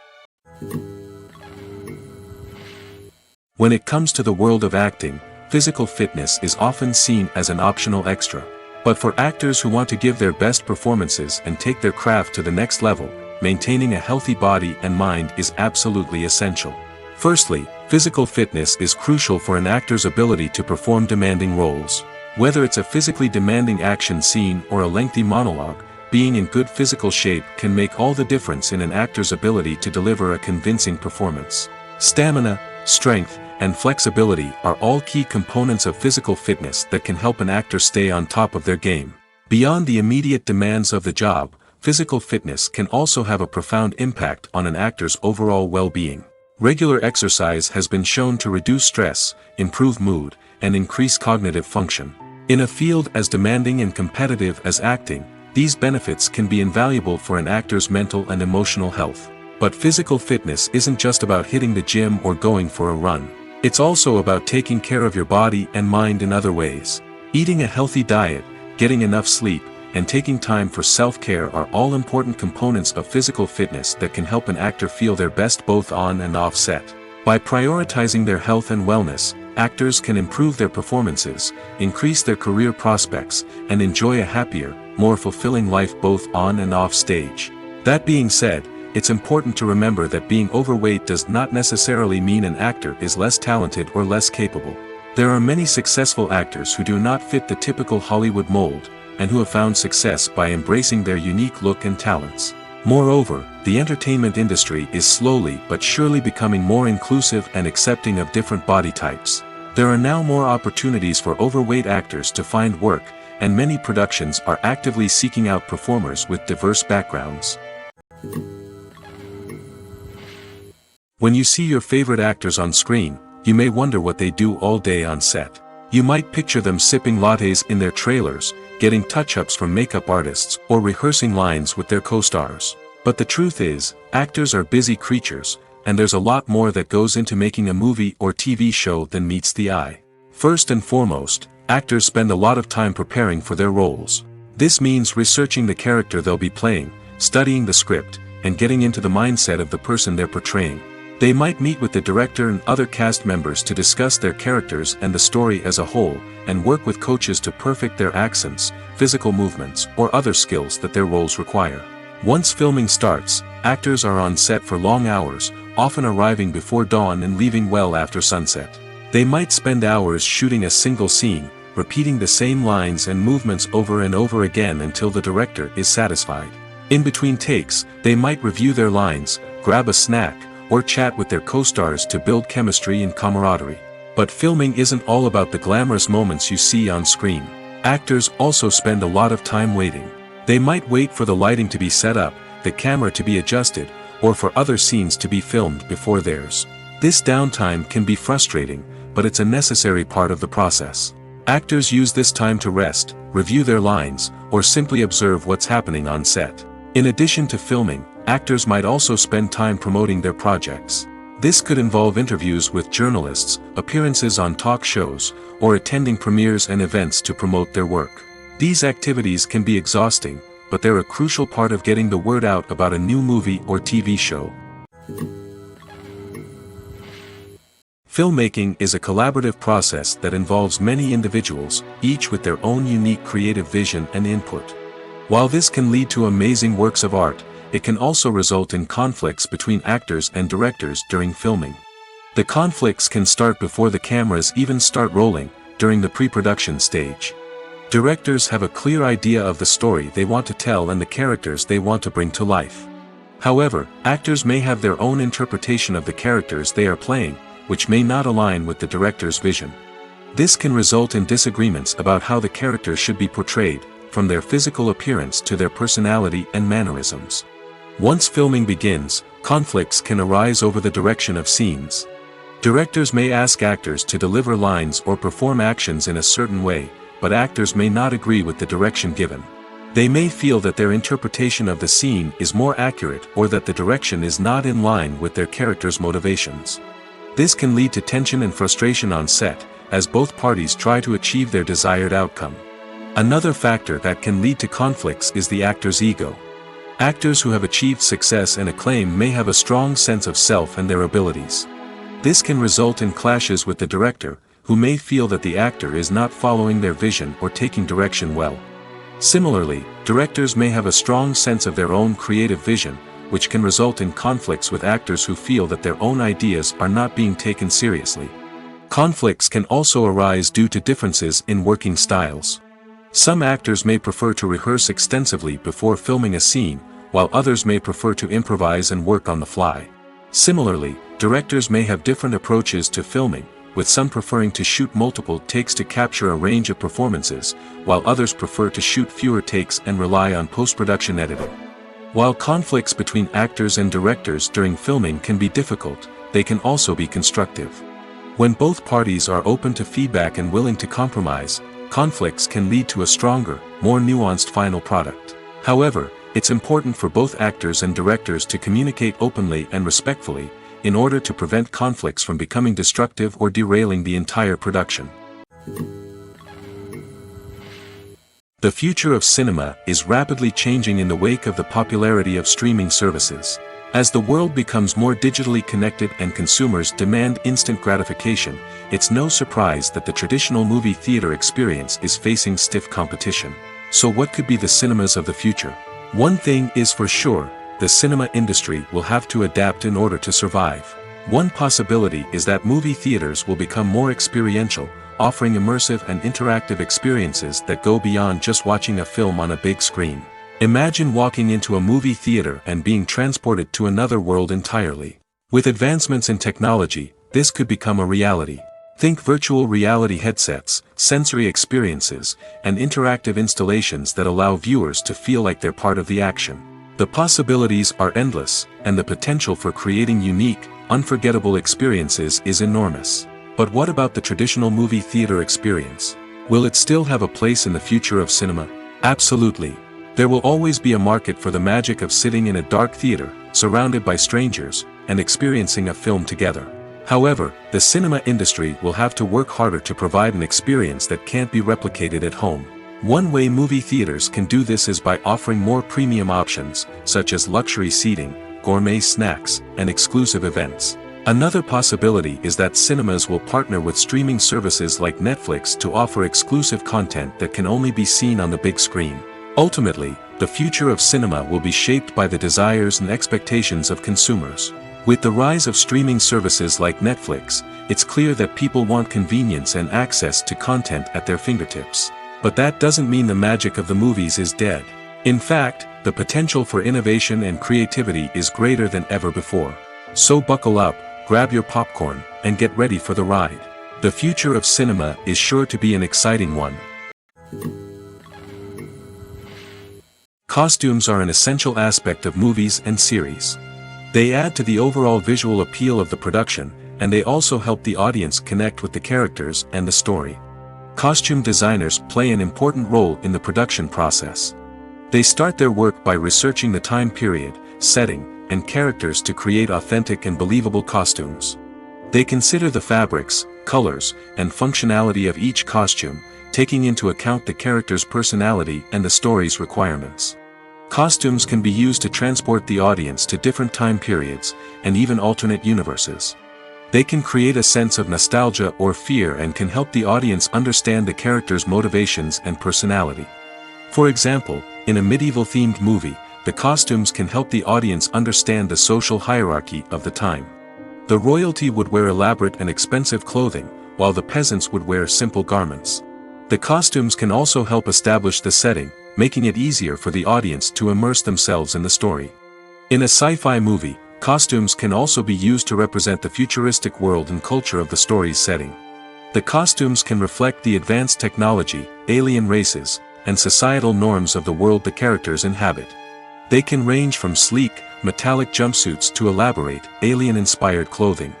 When it comes to the world of acting, physical fitness is often seen as an optional extra. But for actors who want to give their best performances and take their craft to the next level, maintaining a healthy body and mind is absolutely essential. Firstly, physical fitness is crucial for an actor's ability to perform demanding roles. Whether it's a physically demanding action scene or a lengthy monologue, being in good physical shape can make all the difference in an actor's ability to deliver a convincing performance. Stamina, strength, and flexibility are all key components of physical fitness that can help an actor stay on top of their game. Beyond the immediate demands of the job, physical fitness can also have a profound impact on an actor's overall well-being. Regular exercise has been shown to reduce stress, improve mood, and increase cognitive function. In a field as demanding and competitive as acting, these benefits can be invaluable for an actor's mental and emotional health. But physical fitness isn't just about hitting the gym or going for a run. It's also about taking care of your body and mind in other ways. Eating a healthy diet, getting enough sleep, and taking time for self-care are all important components of physical fitness that can help an actor feel their best both on and off set. By prioritizing their health and wellness, actors can improve their performances, increase their career prospects, and enjoy a happier, more fulfilling life both on and off stage. That being said, it's important to remember that being overweight does not necessarily mean an actor is less talented or less capable. There are many successful actors who do not fit the typical Hollywood mold, and who have found success by embracing their unique look and talents. Moreover, the entertainment industry is slowly but surely becoming more inclusive and accepting of different body types. There are now more opportunities for overweight actors to find work, and many productions are actively seeking out performers with diverse backgrounds. When you see your favorite actors on screen, you may wonder what they do all day on set. You might picture them sipping lattes in their trailers, getting touch-ups from makeup artists, or rehearsing lines with their co-stars. But the truth is, actors are busy creatures, and there's a lot more that goes into making a movie or TV show than meets the eye. First and foremost, actors spend a lot of time preparing for their roles. This means researching the character they'll be playing, studying the script, and getting into the mindset of the person they're portraying. They might meet with the director and other cast members to discuss their characters and the story as a whole, and work with coaches to perfect their accents, physical movements, or other skills that their roles require. Once filming starts, actors are on set for long hours, often arriving before dawn and leaving well after sunset. They might spend hours shooting a single scene, repeating the same lines and movements over and over again until the director is satisfied. In between takes, they might review their lines, grab a snack, or chat with their co-stars to build chemistry and camaraderie. But filming isn't all about the glamorous moments you see on screen. Actors also spend a lot of time waiting. They might wait for the lighting to be set up, the camera to be adjusted, or for other scenes to be filmed before theirs. This downtime can be frustrating, but it's a necessary part of the process. Actors use this time to rest, review their lines, or simply observe what's happening on set. In addition to filming, actors might also spend time promoting their projects. This could involve interviews with journalists, appearances on talk shows, or attending premieres and events to promote their work. These activities can be exhausting, but they're a crucial part of getting the word out about a new movie or TV show. Filmmaking is a collaborative process that involves many individuals, each with their own unique creative vision and input. While this can lead to amazing works of art, it can also result in conflicts between actors and directors during filming. The conflicts can start before the cameras even start rolling, during the pre-production stage. Directors have a clear idea of the story they want to tell and the characters they want to bring to life. However, actors may have their own interpretation of the characters they are playing, which may not align with the director's vision. This can result in disagreements about how the characters should be portrayed, from their physical appearance to their personality and mannerisms. Once filming begins, conflicts can arise over the direction of scenes. Directors may ask actors to deliver lines or perform actions in a certain way, but actors may not agree with the direction given. They may feel that their interpretation of the scene is more accurate or that the direction is not in line with their character's motivations. This can lead to tension and frustration on set, as both parties try to achieve their desired outcome. Another factor that can lead to conflicts is the actor's ego. Actors who have achieved success and acclaim may have a strong sense of self and their abilities. This can result in clashes with the director, who may feel that the actor is not following their vision or taking direction well. Similarly, directors may have a strong sense of their own creative vision, which can result in conflicts with actors who feel that their own ideas are not being taken seriously. Conflicts can also arise due to differences in working styles. Some actors may prefer to rehearse extensively before filming a scene, while others may prefer to improvise and work on the fly. Similarly, directors may have different approaches to filming, with some preferring to shoot multiple takes to capture a range of performances, while others prefer to shoot fewer takes and rely on post-production editing. While conflicts between actors and directors during filming can be difficult, they can also be constructive. When both parties are open to feedback and willing to compromise, conflicts can lead to a stronger, more nuanced final product. However, it's important for both actors and directors to communicate openly and respectfully, in order to prevent conflicts from becoming destructive or derailing the entire production. The future of cinema is rapidly changing in the wake of the popularity of streaming services. As the world becomes more digitally connected and consumers demand instant gratification, it's no surprise that the traditional movie theater experience is facing stiff competition. So what could be the cinemas of the future? One thing is for sure, the cinema industry will have to adapt in order to survive. One possibility is that movie theaters will become more experiential, offering immersive and interactive experiences that go beyond just watching a film on a big screen. Imagine walking into a movie theater and being transported to another world entirely. With advancements in technology, this could become a reality. Think virtual reality headsets, sensory experiences, and interactive installations that allow viewers to feel like they're part of the action. The possibilities are endless, and the potential for creating unique, unforgettable experiences is enormous. But what about the traditional movie theater experience? Will it still have a place in the future of cinema? Absolutely. There will always be a market for the magic of sitting in a dark theater, surrounded by strangers, and experiencing a film together. However, the cinema industry will have to work harder to provide an experience that can't be replicated at home. One way movie theaters can do this is by offering more premium options, such as luxury seating, gourmet snacks, and exclusive events. Another possibility is that cinemas will partner with streaming services like Netflix to offer exclusive content that can only be seen on the big screen. Ultimately, the future of cinema will be shaped by the desires and expectations of consumers. With the rise of streaming services like Netflix, it's clear that people want convenience and access to content at their fingertips. But that doesn't mean the magic of the movies is dead. In fact, the potential for innovation and creativity is greater than ever before. So buckle up, grab your popcorn, and get ready for the ride. The future of cinema is sure to be an exciting one. Costumes are an essential aspect of movies and series. They add to the overall visual appeal of the production, and they also help the audience connect with the characters and the story. Costume designers play an important role in the production process. They start their work by researching the time period, setting, and characters to create authentic and believable costumes. They consider the fabrics, colors, and functionality of each costume, taking into account the character's personality and the story's requirements. Costumes can be used to transport the audience to different time periods, and even alternate universes. They can create a sense of nostalgia or fear and can help the audience understand the character's motivations and personality. For example, in a medieval-themed movie, the costumes can help the audience understand the social hierarchy of the time. The royalty would wear elaborate and expensive clothing, while the peasants would wear simple garments. The costumes can also help establish the setting, making it easier for the audience to immerse themselves in the story. In a sci-fi movie, costumes can also be used to represent the futuristic world and culture of the story's setting. The costumes can reflect the advanced technology, alien races, and societal norms of the world the characters inhabit. They can range from sleek, metallic jumpsuits to elaborate, alien-inspired clothing.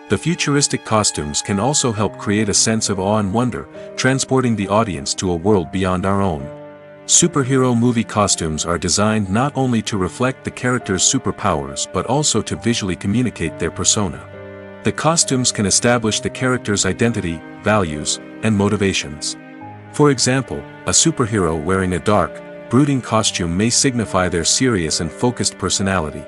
The futuristic costumes can also help create a sense of awe and wonder, transporting the audience to a world beyond our own. Superhero movie costumes are designed not only to reflect the character's superpowers but also to visually communicate their persona. The costumes can establish the character's identity, values, and motivations. For example, a superhero wearing a dark, brooding costume may signify their serious and focused personality.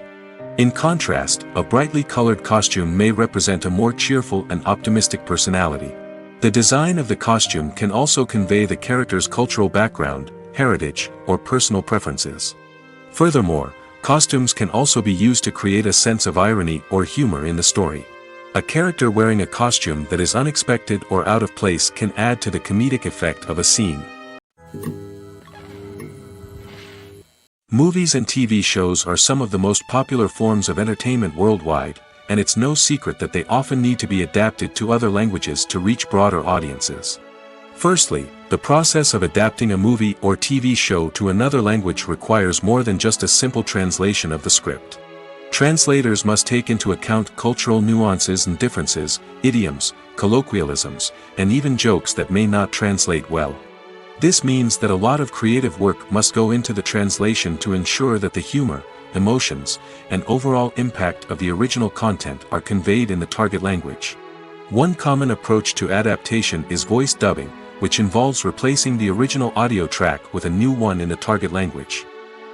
In contrast, a brightly colored costume may represent a more cheerful and optimistic personality. The design of the costume can also convey the character's cultural background, heritage, or personal preferences. Furthermore, costumes can also be used to create a sense of irony or humor in the story. A character wearing a costume that is unexpected or out of place can add to the comedic effect of a scene. Movies and TV shows are some of the most popular forms of entertainment worldwide, and it's no secret that they often need to be adapted to other languages to reach broader audiences. Firstly, the process of adapting a movie or TV show to another language requires more than just a simple translation of the script. Translators must take into account cultural nuances and differences, idioms, colloquialisms, and even jokes that may not translate well. This means that a lot of creative work must go into the translation to ensure that the humor, emotions, and overall impact of the original content are conveyed in the target language. One common approach to adaptation is voice dubbing, which involves replacing the original audio track with a new one in the target language.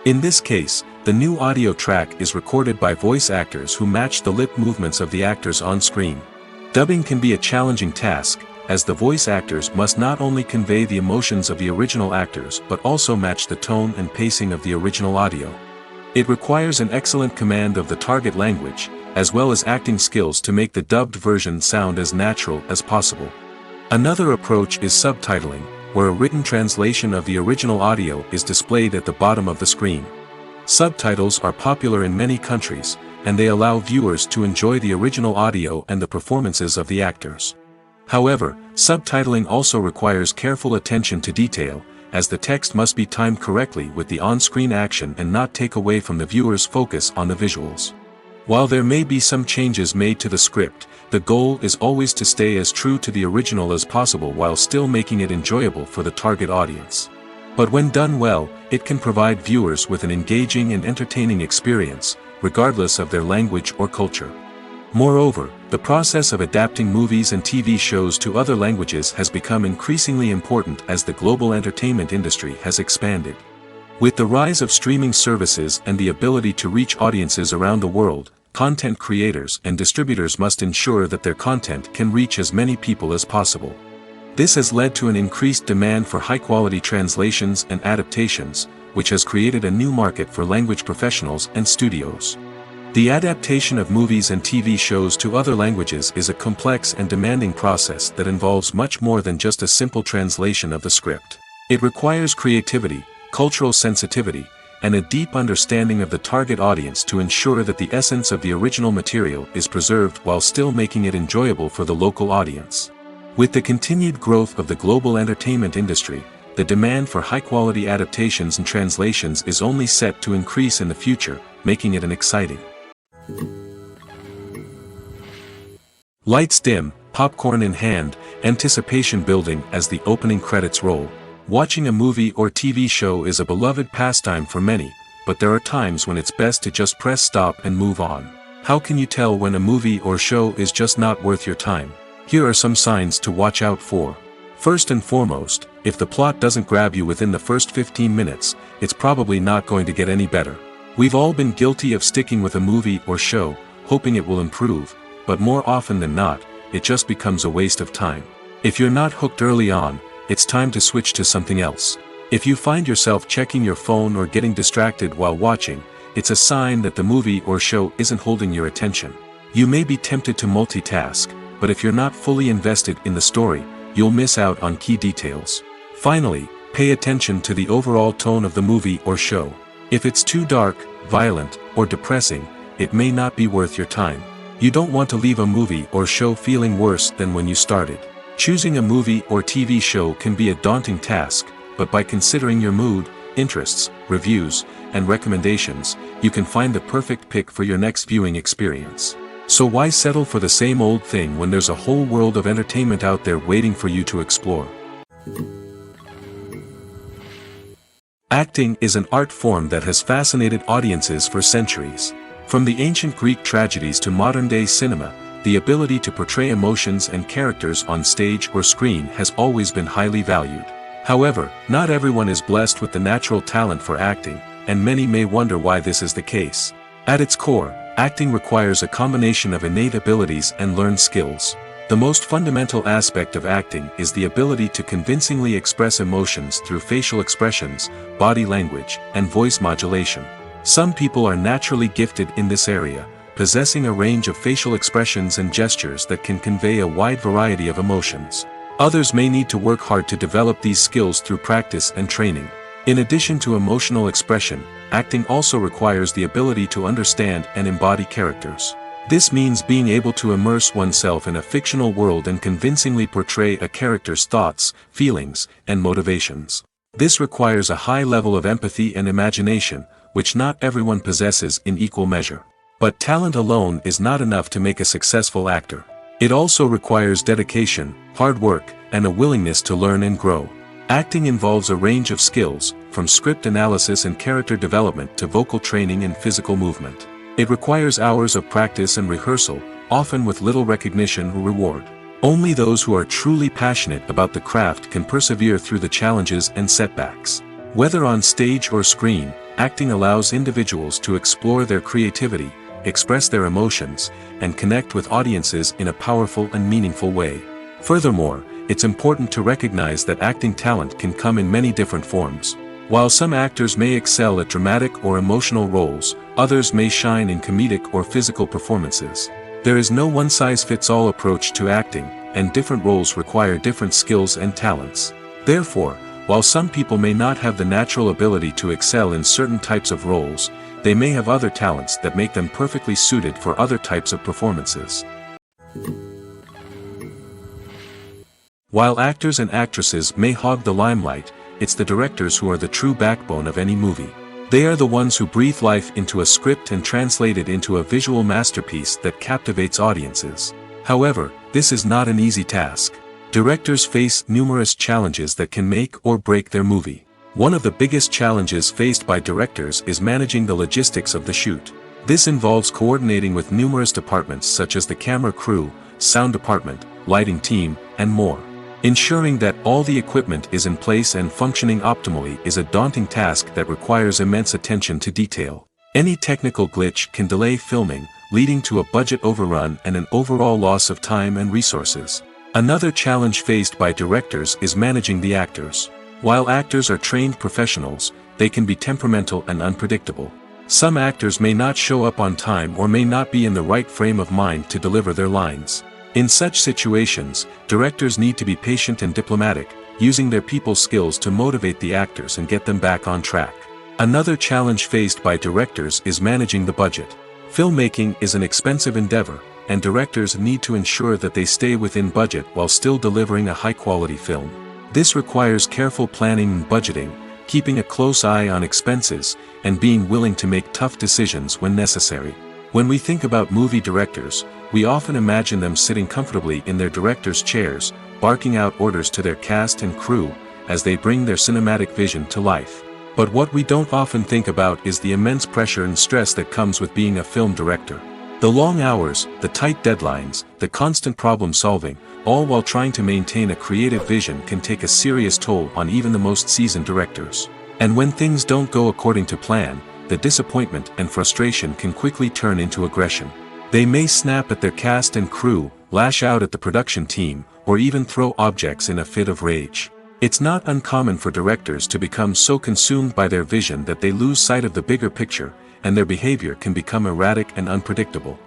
In this case, the new audio track is recorded by voice actors who match the lip movements of the actors on screen. Dubbing can be a challenging task, as the voice actors must not only convey the emotions of the original actors but also match the tone and pacing of the original audio. It requires an excellent command of the target language, as well as acting skills to make the dubbed version sound as natural as possible. Another approach is subtitling, where a written translation of the original audio is displayed at the bottom of the screen. Subtitles are popular in many countries, and they allow viewers to enjoy the original audio and the performances of the actors. However, subtitling also requires careful attention to detail, as the text must be timed correctly with the on-screen action and not take away from the viewer's focus on the visuals. While there may be some changes made to the script, the goal is always to stay as true to the original as possible while still making it enjoyable for the target audience. But when done well, it can provide viewers with an engaging and entertaining experience, regardless of their language or culture. Moreover, the process of adapting movies and TV shows to other languages has become increasingly important as the global entertainment industry has expanded. With the rise of streaming services and the ability to reach audiences around the world, content creators and distributors must ensure that their content can reach as many people as possible. This has led to an increased demand for high-quality translations and adaptations, which has created a new market for language professionals and studios. The adaptation of movies and TV shows to other languages is a complex and demanding process that involves much more than just a simple translation of the script. It requires creativity, cultural sensitivity, and a deep understanding of the target audience to ensure that the essence of the original material is preserved while still making it enjoyable for the local audience. With the continued growth of the global entertainment industry, the demand for high-quality adaptations and translations is only set to increase in the future, making it an exciting. Lights dim, popcorn in hand, anticipation building as the opening credits roll. Watching a movie or TV show is a beloved pastime for many, but there are times when it's best to just press stop and move on. How can you tell when a movie or show is just not worth your time? Here are some signs to watch out for. First and foremost, if the plot doesn't grab you within the first 15 minutes, it's probably not going to get any better. We've all been guilty of sticking with a movie or show, hoping it will improve, but more often than not, it just becomes a waste of time. If you're not hooked early on, it's time to switch to something else. If you find yourself checking your phone or getting distracted while watching, it's a sign that the movie or show isn't holding your attention. You may be tempted to multitask, but if you're not fully invested in the story, you'll miss out on key details. Finally, pay attention to the overall tone of the movie or show. If it's too dark, violent, or depressing, it may not be worth your time. You don't want to leave a movie or show feeling worse than when you started. Choosing a movie or TV show can be a daunting task, but by considering your mood, interests, reviews, and recommendations, you can find the perfect pick for your next viewing experience. So why settle for the same old thing when there's a whole world of entertainment out there waiting for you to explore? Acting is an art form that has fascinated audiences for centuries. From the ancient Greek tragedies to modern-day cinema, the ability to portray emotions and characters on stage or screen has always been highly valued. However, not everyone is blessed with the natural talent for acting, and many may wonder why this is the case. At its core, acting requires a combination of innate abilities and learned skills. The most fundamental aspect of acting is the ability to convincingly express emotions through facial expressions, body language, and voice modulation. Some people are naturally gifted in this area, possessing a range of facial expressions and gestures that can convey a wide variety of emotions. Others may need to work hard to develop these skills through practice and training. In addition to emotional expression, acting also requires the ability to understand and embody characters. This means being able to immerse oneself in a fictional world and convincingly portray a character's thoughts, feelings, and motivations. This requires a high level of empathy and imagination, which not everyone possesses in equal measure. But talent alone is not enough to make a successful actor. It also requires dedication, hard work, and a willingness to learn and grow. Acting involves a range of skills, from script analysis and character development to vocal training and physical movement. It requires hours of practice and rehearsal, often with little recognition or reward. Only those who are truly passionate about the craft can persevere through the challenges and setbacks. Whether on stage or screen, acting allows individuals to explore their creativity, express their emotions, and connect with audiences in a powerful and meaningful way. Furthermore, it's important to recognize that acting talent can come in many different forms. While some actors may excel at dramatic or emotional roles, others may shine in comedic or physical performances. There is no one-size-fits-all approach to acting, and different roles require different skills and talents. Therefore, while some people may not have the natural ability to excel in certain types of roles, they may have other talents that make them perfectly suited for other types of performances. While actors and actresses may hog the limelight, it's the directors who are the true backbone of any movie. They are the ones who breathe life into a script and translate it into a visual masterpiece that captivates audiences. However, this is not an easy task. Directors face numerous challenges that can make or break their movie. One of the biggest challenges faced by directors is managing the logistics of the shoot. This involves coordinating with numerous departments such as the camera crew, sound department, lighting team, and more. Ensuring that all the equipment is in place and functioning optimally is a daunting task that requires immense attention to detail. Any technical glitch can delay filming, leading to a budget overrun and an overall loss of time and resources. Another challenge faced by directors is managing the actors. While actors are trained professionals, they can be temperamental and unpredictable. Some actors may not show up on time or may not be in the right frame of mind to deliver their lines. In such situations, directors need to be patient and diplomatic, using their people skills to motivate the actors and get them back on track. Another challenge faced by directors is managing the budget. Filmmaking is an expensive endeavor, and directors need to ensure that they stay within budget while still delivering a high-quality film. This requires careful planning and budgeting, keeping a close eye on expenses, and being willing to make tough decisions when necessary. When we think about movie directors, we often imagine them sitting comfortably in their director's chairs, barking out orders to their cast and crew, as they bring their cinematic vision to life. But what we don't often think about is the immense pressure and stress that comes with being a film director. The long hours, the tight deadlines, the constant problem-solving, all while trying to maintain a creative vision can take a serious toll on even the most seasoned directors. And when things don't go according to plan, the disappointment and frustration can quickly turn into aggression. They may snap at their cast and crew, lash out at the production team, or even throw objects in a fit of rage. It's not uncommon for directors to become so consumed by their vision that they lose sight of the bigger picture, and their behavior can become erratic and unpredictable.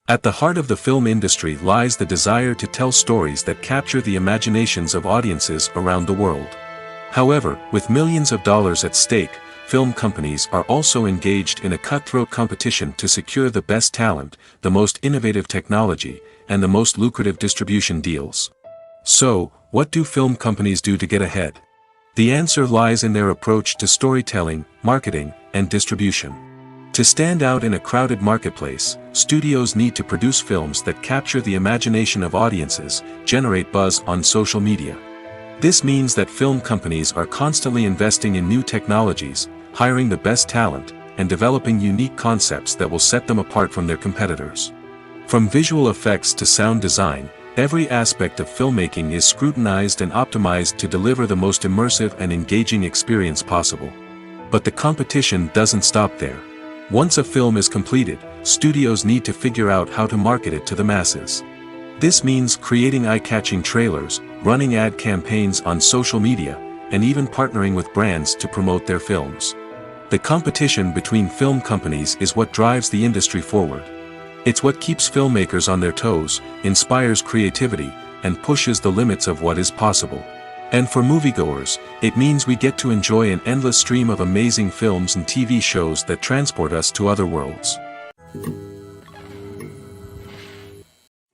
At the heart of the film industry lies the desire to tell stories that capture the imaginations of audiences around the world. However, with millions of dollars at stake, film companies are also engaged in a cutthroat competition to secure the best talent, the most innovative technology, and the most lucrative distribution deals. So, what do film companies do to get ahead? The answer lies in their approach to storytelling, marketing, and distribution. To stand out in a crowded marketplace, studios need to produce films that capture the imagination of audiences, generate buzz on social media. This means that film companies are constantly investing in new technologies, hiring the best talent, and developing unique concepts that will set them apart from their competitors. From visual effects to sound design, every aspect of filmmaking is scrutinized and optimized to deliver the most immersive and engaging experience possible. But the competition doesn't stop there. Once a film is completed, studios need to figure out how to market it to the masses. This means creating eye-catching trailers, running ad campaigns on social media, and even partnering with brands to promote their films. The competition between film companies is what drives the industry forward. It's what keeps filmmakers on their toes, inspires creativity, and pushes the limits of what is possible. And for moviegoers, it means we get to enjoy an endless stream of amazing films and TV shows that transport us to other worlds.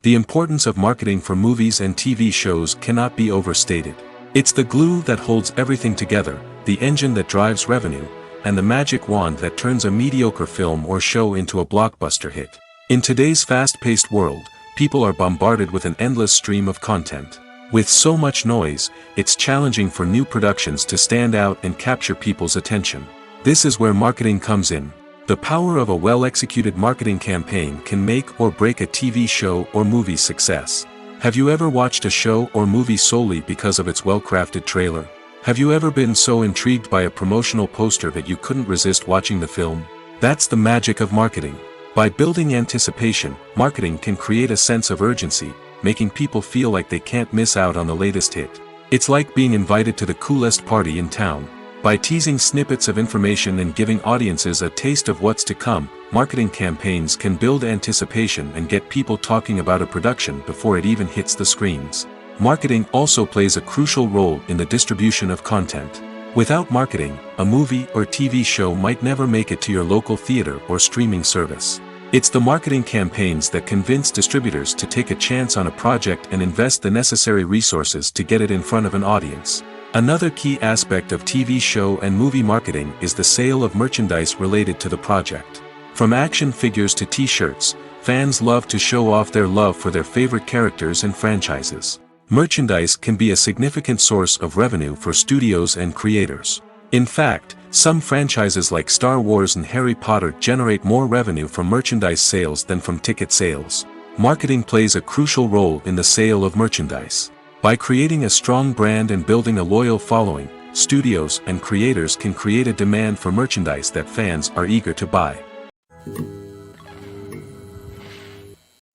The importance of marketing for movies and TV shows cannot be overstated. It's the glue that holds everything together, the engine that drives revenue, and the magic wand that turns a mediocre film or show into a blockbuster hit. In today's fast-paced world, people are bombarded with an endless stream of content. With so much noise, it's challenging for new productions to stand out and capture people's attention. This is where marketing comes in. The power of a well-executed marketing campaign can make or break a TV show or movie's success. Have you ever watched a show or movie solely because of its well-crafted trailer? Have you ever been so intrigued by a promotional poster that you couldn't resist watching the film? That's the magic of marketing. By building anticipation, marketing can create a sense of urgency, making people feel like they can't miss out on the latest hit. It's like being invited to the coolest party in town. By teasing snippets of information and giving audiences a taste of what's to come, marketing campaigns can build anticipation and get people talking about a production before it even hits the screens. Marketing also plays a crucial role in the distribution of content. Without marketing, a movie or TV show might never make it to your local theater or streaming service. It's the marketing campaigns that convince distributors to take a chance on a project and invest the necessary resources to get it in front of an audience. Another key aspect of TV show and movie marketing is the sale of merchandise related to the project. From action figures to t-shirts, fans love to show off their love for their favorite characters and franchises. Merchandise can be a significant source of revenue for studios and creators. In fact, some franchises like Star Wars and Harry Potter generate more revenue from merchandise sales than from ticket sales. Marketing plays a crucial role in the sale of merchandise. By creating a strong brand and building a loyal following, studios and creators can create a demand for merchandise that fans are eager to buy.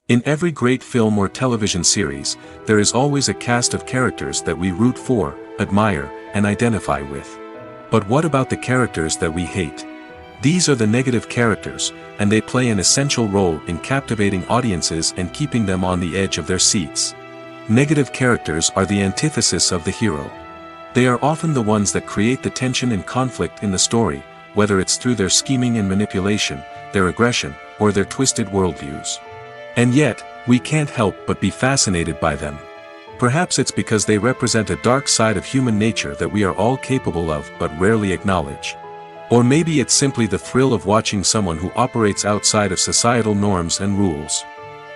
In every great film or television series, there is always a cast of characters that we root for, admire, and identify with. But what about the characters that we hate? These are the negative characters, and they play an essential role in captivating audiences and keeping them on the edge of their seats. Negative characters are the antithesis of the hero. They are often the ones that create the tension and conflict in the story, whether it's through their scheming and manipulation, their aggression, or their twisted worldviews. And yet, we can't help but be fascinated by them. Perhaps it's because they represent a dark side of human nature that we are all capable of but rarely acknowledge. Or maybe it's simply the thrill of watching someone who operates outside of societal norms and rules.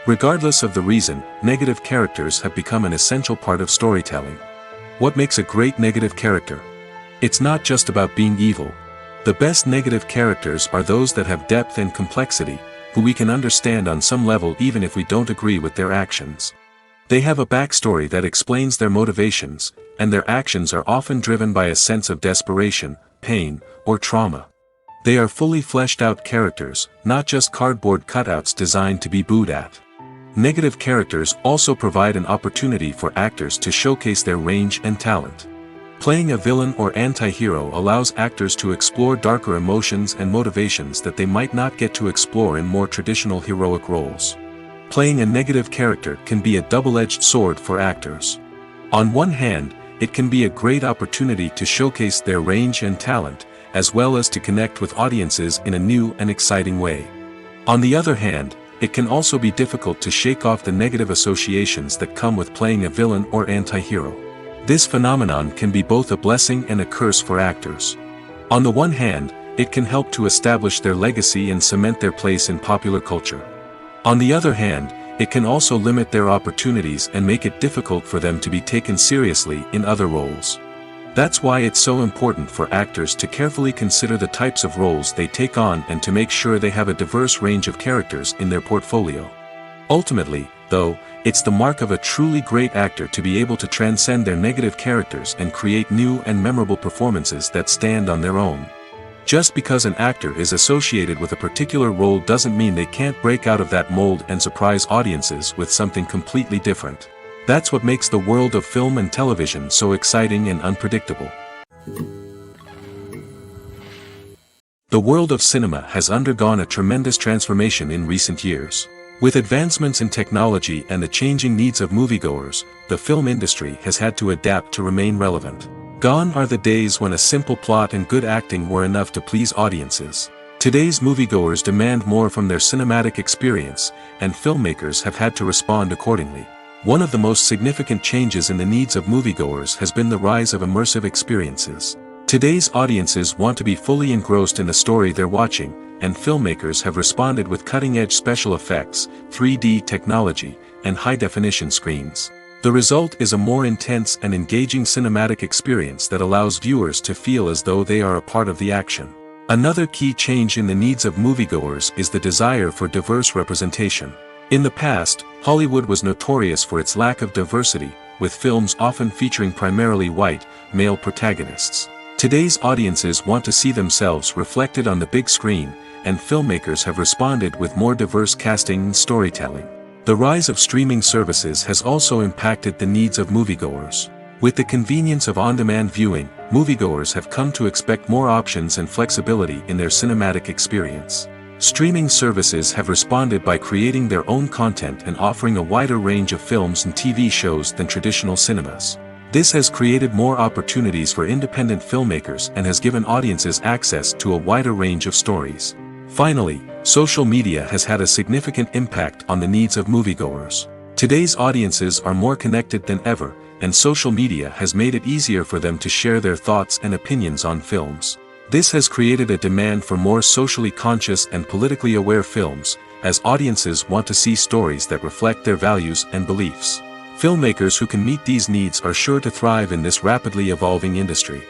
Regardless of the reason, negative characters have become an essential part of storytelling. What makes a great negative character? It's not just about being evil. The best negative characters are those that have depth and complexity, who we can understand on some level even if we don't agree with their actions. They have a backstory that explains their motivations, and their actions are often driven by a sense of desperation, pain, or trauma. They are fully fleshed out characters, not just cardboard cutouts designed to be booed at. Negative characters also provide an opportunity for actors to showcase their range and talent. Playing a villain or anti-hero allows actors to explore darker emotions and motivations that they might not get to explore in more traditional heroic roles. Playing a negative character can be a double-edged sword for actors. On one hand, it can be a great opportunity to showcase their range and talent, as well as to connect with audiences in a new and exciting way. On the other hand, it can also be difficult to shake off the negative associations that come with playing a villain or anti-hero. This phenomenon can be both a blessing and a curse for actors. On the one hand, it can help to establish their legacy and cement their place in popular culture. On the other hand, it can also limit their opportunities and make it difficult for them to be taken seriously in other roles. That's why it's so important for actors to carefully consider the types of roles they take on and to make sure they have a diverse range of characters in their portfolio. Ultimately, though, it's the mark of a truly great actor to be able to transcend their negative characters and create new and memorable performances that stand on their own. Just because an actor is associated with a particular role doesn't mean they can't break out of that mold and surprise audiences with something completely different. That's what makes the world of film and television so exciting and unpredictable. The world of cinema has undergone a tremendous transformation in recent years. With advancements in technology and the changing needs of moviegoers, the film industry has had to adapt to remain relevant. Gone are the days when a simple plot and good acting were enough to please audiences. Today's moviegoers demand more from their cinematic experience, and filmmakers have had to respond accordingly. One of the most significant changes in the needs of moviegoers has been the rise of immersive experiences. Today's audiences want to be fully engrossed in the story they're watching, and filmmakers have responded with cutting-edge special effects, 3D technology, and high-definition screens. The result is a more intense and engaging cinematic experience that allows viewers to feel as though they are a part of the action. Another key change in the needs of moviegoers is the desire for diverse representation. In the past, Hollywood was notorious for its lack of diversity, with films often featuring primarily white, male protagonists. Today's audiences want to see themselves reflected on the big screen, and filmmakers have responded with more diverse casting and storytelling. The rise of streaming services has also impacted the needs of moviegoers. With the convenience of on-demand viewing, moviegoers have come to expect more options and flexibility in their cinematic experience. Streaming services have responded by creating their own content and offering a wider range of films and TV shows than traditional cinemas. This has created more opportunities for independent filmmakers and has given audiences access to a wider range of stories. Finally, social media has had a significant impact on the needs of moviegoers. Today's audiences are more connected than ever, and social media has made it easier for them to share their thoughts and opinions on films. This has created a demand for more socially conscious and politically aware films, as audiences want to see stories that reflect their values and beliefs. Filmmakers who can meet these needs are sure to thrive in this rapidly evolving industry.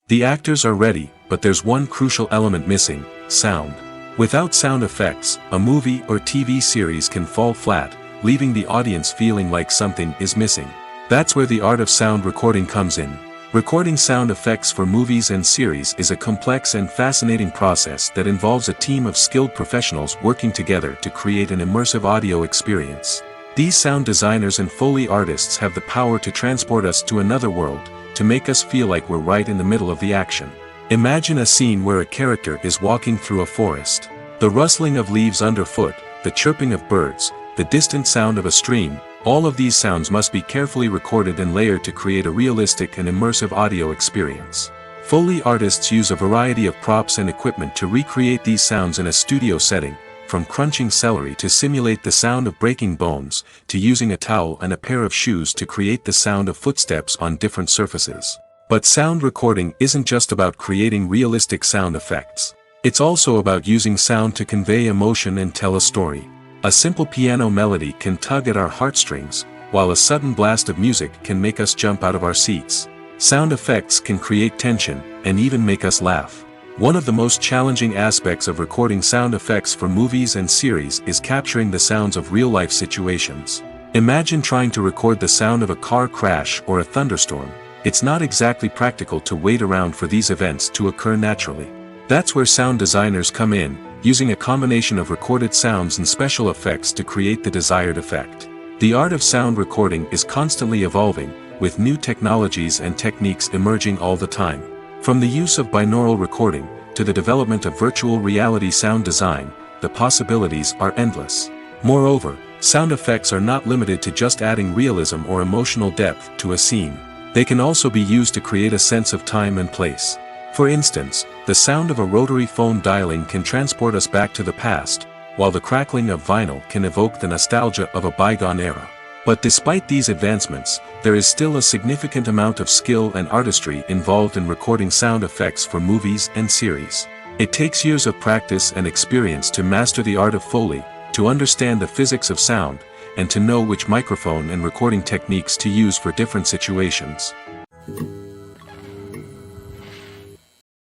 The actors are ready, but there's one crucial element missing: sound. Without sound effects, a movie or TV series can fall flat, leaving the audience feeling like something is missing. That's where the art of sound recording comes in. Recording sound effects for movies and series is a complex and fascinating process that involves a team of skilled professionals working together to create an immersive audio experience. These sound designers and Foley artists have the power to transport us to another world, to make us feel like we're right in the middle of the action. Imagine a scene where a character is walking through a forest. The rustling of leaves underfoot, the chirping of birds, the distant sound of a stream, all of these sounds must be carefully recorded and layered to create a realistic and immersive audio experience. Foley artists use a variety of props and equipment to recreate these sounds in a studio setting, from crunching celery to simulate the sound of breaking bones, to using a towel and a pair of shoes to create the sound of footsteps on different surfaces. But sound recording isn't just about creating realistic sound effects. It's also about using sound to convey emotion and tell a story. A simple piano melody can tug at our heartstrings, while a sudden blast of music can make us jump out of our seats. Sound effects can create tension, and even make us laugh. One of the most challenging aspects of recording sound effects for movies and series is capturing the sounds of real-life situations. Imagine trying to record the sound of a car crash or a thunderstorm. It's not exactly practical to wait around for these events to occur naturally. That's where sound designers come in, using a combination of recorded sounds and special effects to create the desired effect. The art of sound recording is constantly evolving, with new technologies and techniques emerging all the time. From the use of binaural recording, to the development of virtual reality sound design, the possibilities are endless. Moreover, sound effects are not limited to just adding realism or emotional depth to a scene. They can also be used to create a sense of time and place. For instance, the sound of a rotary phone dialing can transport us back to the past, while the crackling of vinyl can evoke the nostalgia of a bygone era. But despite these advancements, there is still a significant amount of skill and artistry involved in recording sound effects for movies and series. It takes years of practice and experience to master the art of Foley, to understand the physics of sound, and to know which microphone and recording techniques to use for different situations.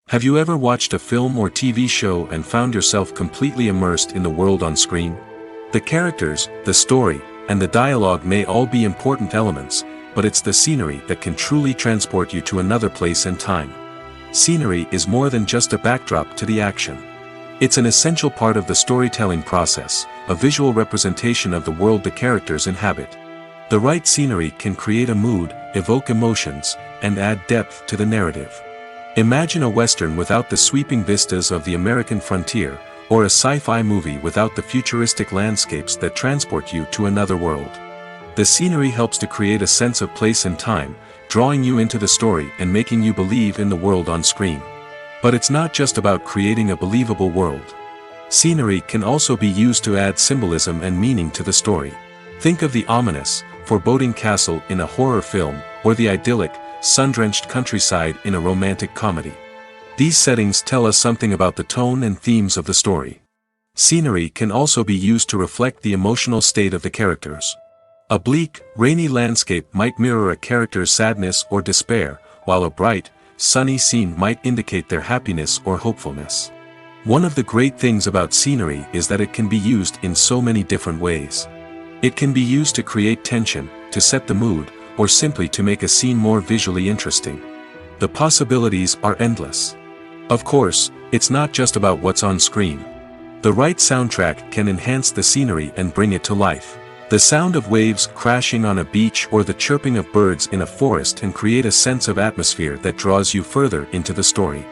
Have you ever watched a film or TV show and found yourself completely immersed in the world on screen? The characters, the story, and the dialogue may all be important elements, but it's the scenery that can truly transport you to another place and time. Scenery is more than just a backdrop to the action. It's an essential part of the storytelling process, a visual representation of the world the characters inhabit. The right scenery can create a mood, evoke emotions, and add depth to the narrative. Imagine a Western without the sweeping vistas of the American frontier, or a sci-fi movie without the futuristic landscapes that transport you to another world. The scenery helps to create a sense of place and time, drawing you into the story and making you believe in the world on screen. But it's not just about creating a believable world. Scenery can also be used to add symbolism and meaning to the story. Think of the ominous, foreboding castle in a horror film, or the idyllic, sun-drenched countryside in a romantic comedy. These settings tell us something about the tone and themes of the story. Scenery can also be used to reflect the emotional state of the characters. A bleak, rainy landscape might mirror a character's sadness or despair, while a bright, sunny scene might indicate their happiness or hopefulness. One of the great things about scenery is that it can be used in so many different ways. It can be used to create tension, to set the mood, or simply to make a scene more visually interesting. The possibilities are endless. Of course, it's not just about what's on screen. The right soundtrack can enhance the scenery and bring it to life. The sound of waves crashing on a beach or the chirping of birds in a forest can create a sense of atmosphere that draws you further into the story.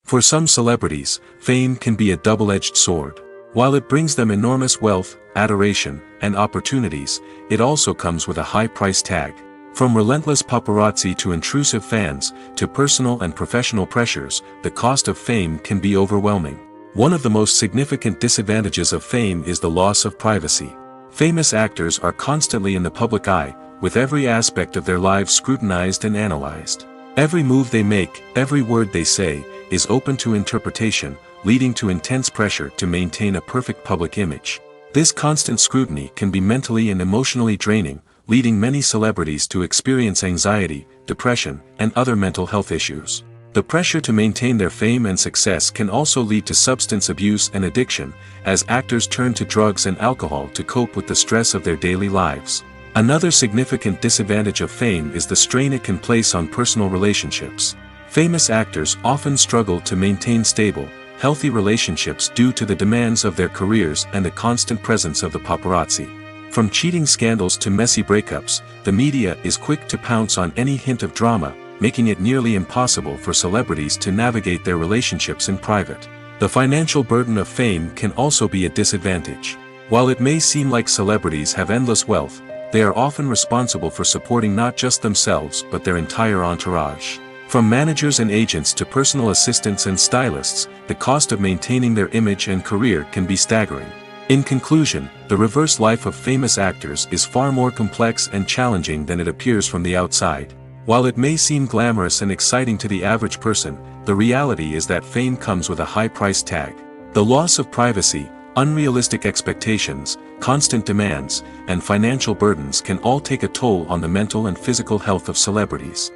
For some celebrities, fame can be a double-edged sword. While it brings them enormous wealth, adoration, and opportunities, it also comes with a high price tag. From relentless paparazzi to intrusive fans, to personal and professional pressures, the cost of fame can be overwhelming. One of the most significant disadvantages of fame is the loss of privacy. Famous actors are constantly in the public eye, with every aspect of their lives scrutinized and analyzed. Every move they make, every word they say, is open to interpretation, leading to intense pressure to maintain a perfect public image. This constant scrutiny can be mentally and emotionally draining, leading many celebrities to experience anxiety, depression, and other mental health issues. The pressure to maintain their fame and success can also lead to substance abuse and addiction, as actors turn to drugs and alcohol to cope with the stress of their daily lives. Another significant disadvantage of fame is the strain it can place on personal relationships. Famous actors often struggle to maintain stable, healthy relationships due to the demands of their careers and the constant presence of the paparazzi. From cheating scandals to messy breakups, the media is quick to pounce on any hint of drama, making it nearly impossible for celebrities to navigate their relationships in private. The financial burden of fame can also be a disadvantage. While it may seem like celebrities have endless wealth, they are often responsible for supporting not just themselves but their entire entourage. From managers and agents to personal assistants and stylists, the cost of maintaining their image and career can be staggering. In conclusion, the reverse life of famous actors is far more complex and challenging than it appears from the outside. While it may seem glamorous and exciting to the average person, the reality is that fame comes with a high price tag. The loss of privacy, unrealistic expectations, constant demands, and financial burdens can all take a toll on the mental and physical health of celebrities.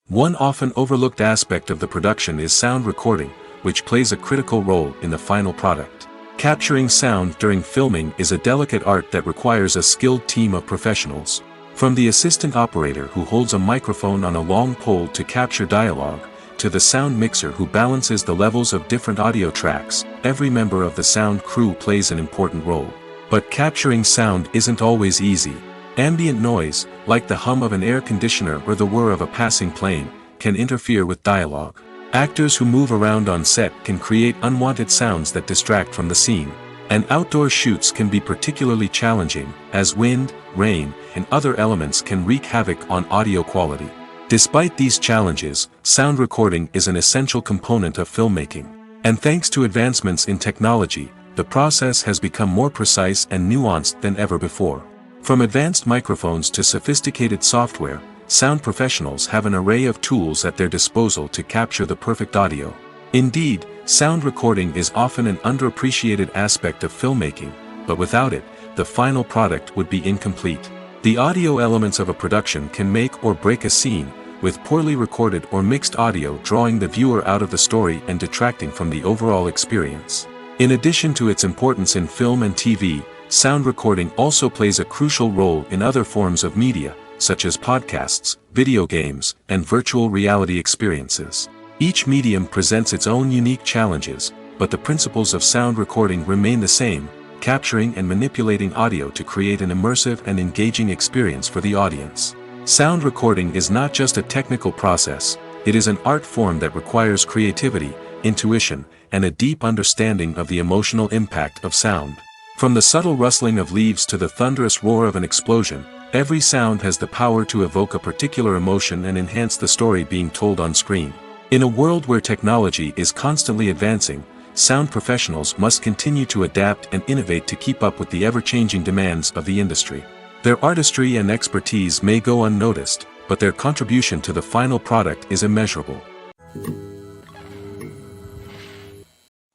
One often overlooked aspect of the production is sound recording, which plays a critical role in the final product. Capturing sound during filming is a delicate art that requires a skilled team of professionals. From the assistant operator who holds a microphone on a long pole to capture dialogue, to the sound mixer who balances the levels of different audio tracks, every member of the sound crew plays an important role. But capturing sound isn't always easy. Ambient noise, like the hum of an air conditioner or the whir of a passing plane, can interfere with dialogue. Actors who move around on set can create unwanted sounds that distract from the scene. And outdoor shoots can be particularly challenging, as wind, rain, and other elements can wreak havoc on audio quality. Despite these challenges, sound recording is an essential component of filmmaking. And thanks to advancements in technology, the process has become more precise and nuanced than ever before. From advanced microphones to sophisticated software, sound professionals have an array of tools at their disposal to capture the perfect audio. Indeed, sound recording is often an underappreciated aspect of filmmaking, but without it, the final product would be incomplete. The audio elements of a production can make or break a scene, with poorly recorded or mixed audio drawing the viewer out of the story and detracting from the overall experience. In addition to its importance in film and TV, sound recording also plays a crucial role in other forms of media, such as podcasts, video games, and virtual reality experiences. Each medium presents its own unique challenges, but the principles of sound recording remain the same, capturing and manipulating audio to create an immersive and engaging experience for the audience. Sound recording is not just a technical process, it is an art form that requires creativity, intuition, and a deep understanding of the emotional impact of sound. From the subtle rustling of leaves to the thunderous roar of an explosion, every sound has the power to evoke a particular emotion and enhance the story being told on screen. In a world where technology is constantly advancing, sound professionals must continue to adapt and innovate to keep up with the ever-changing demands of the industry. Their artistry and expertise may go unnoticed, but their contribution to the final product is immeasurable.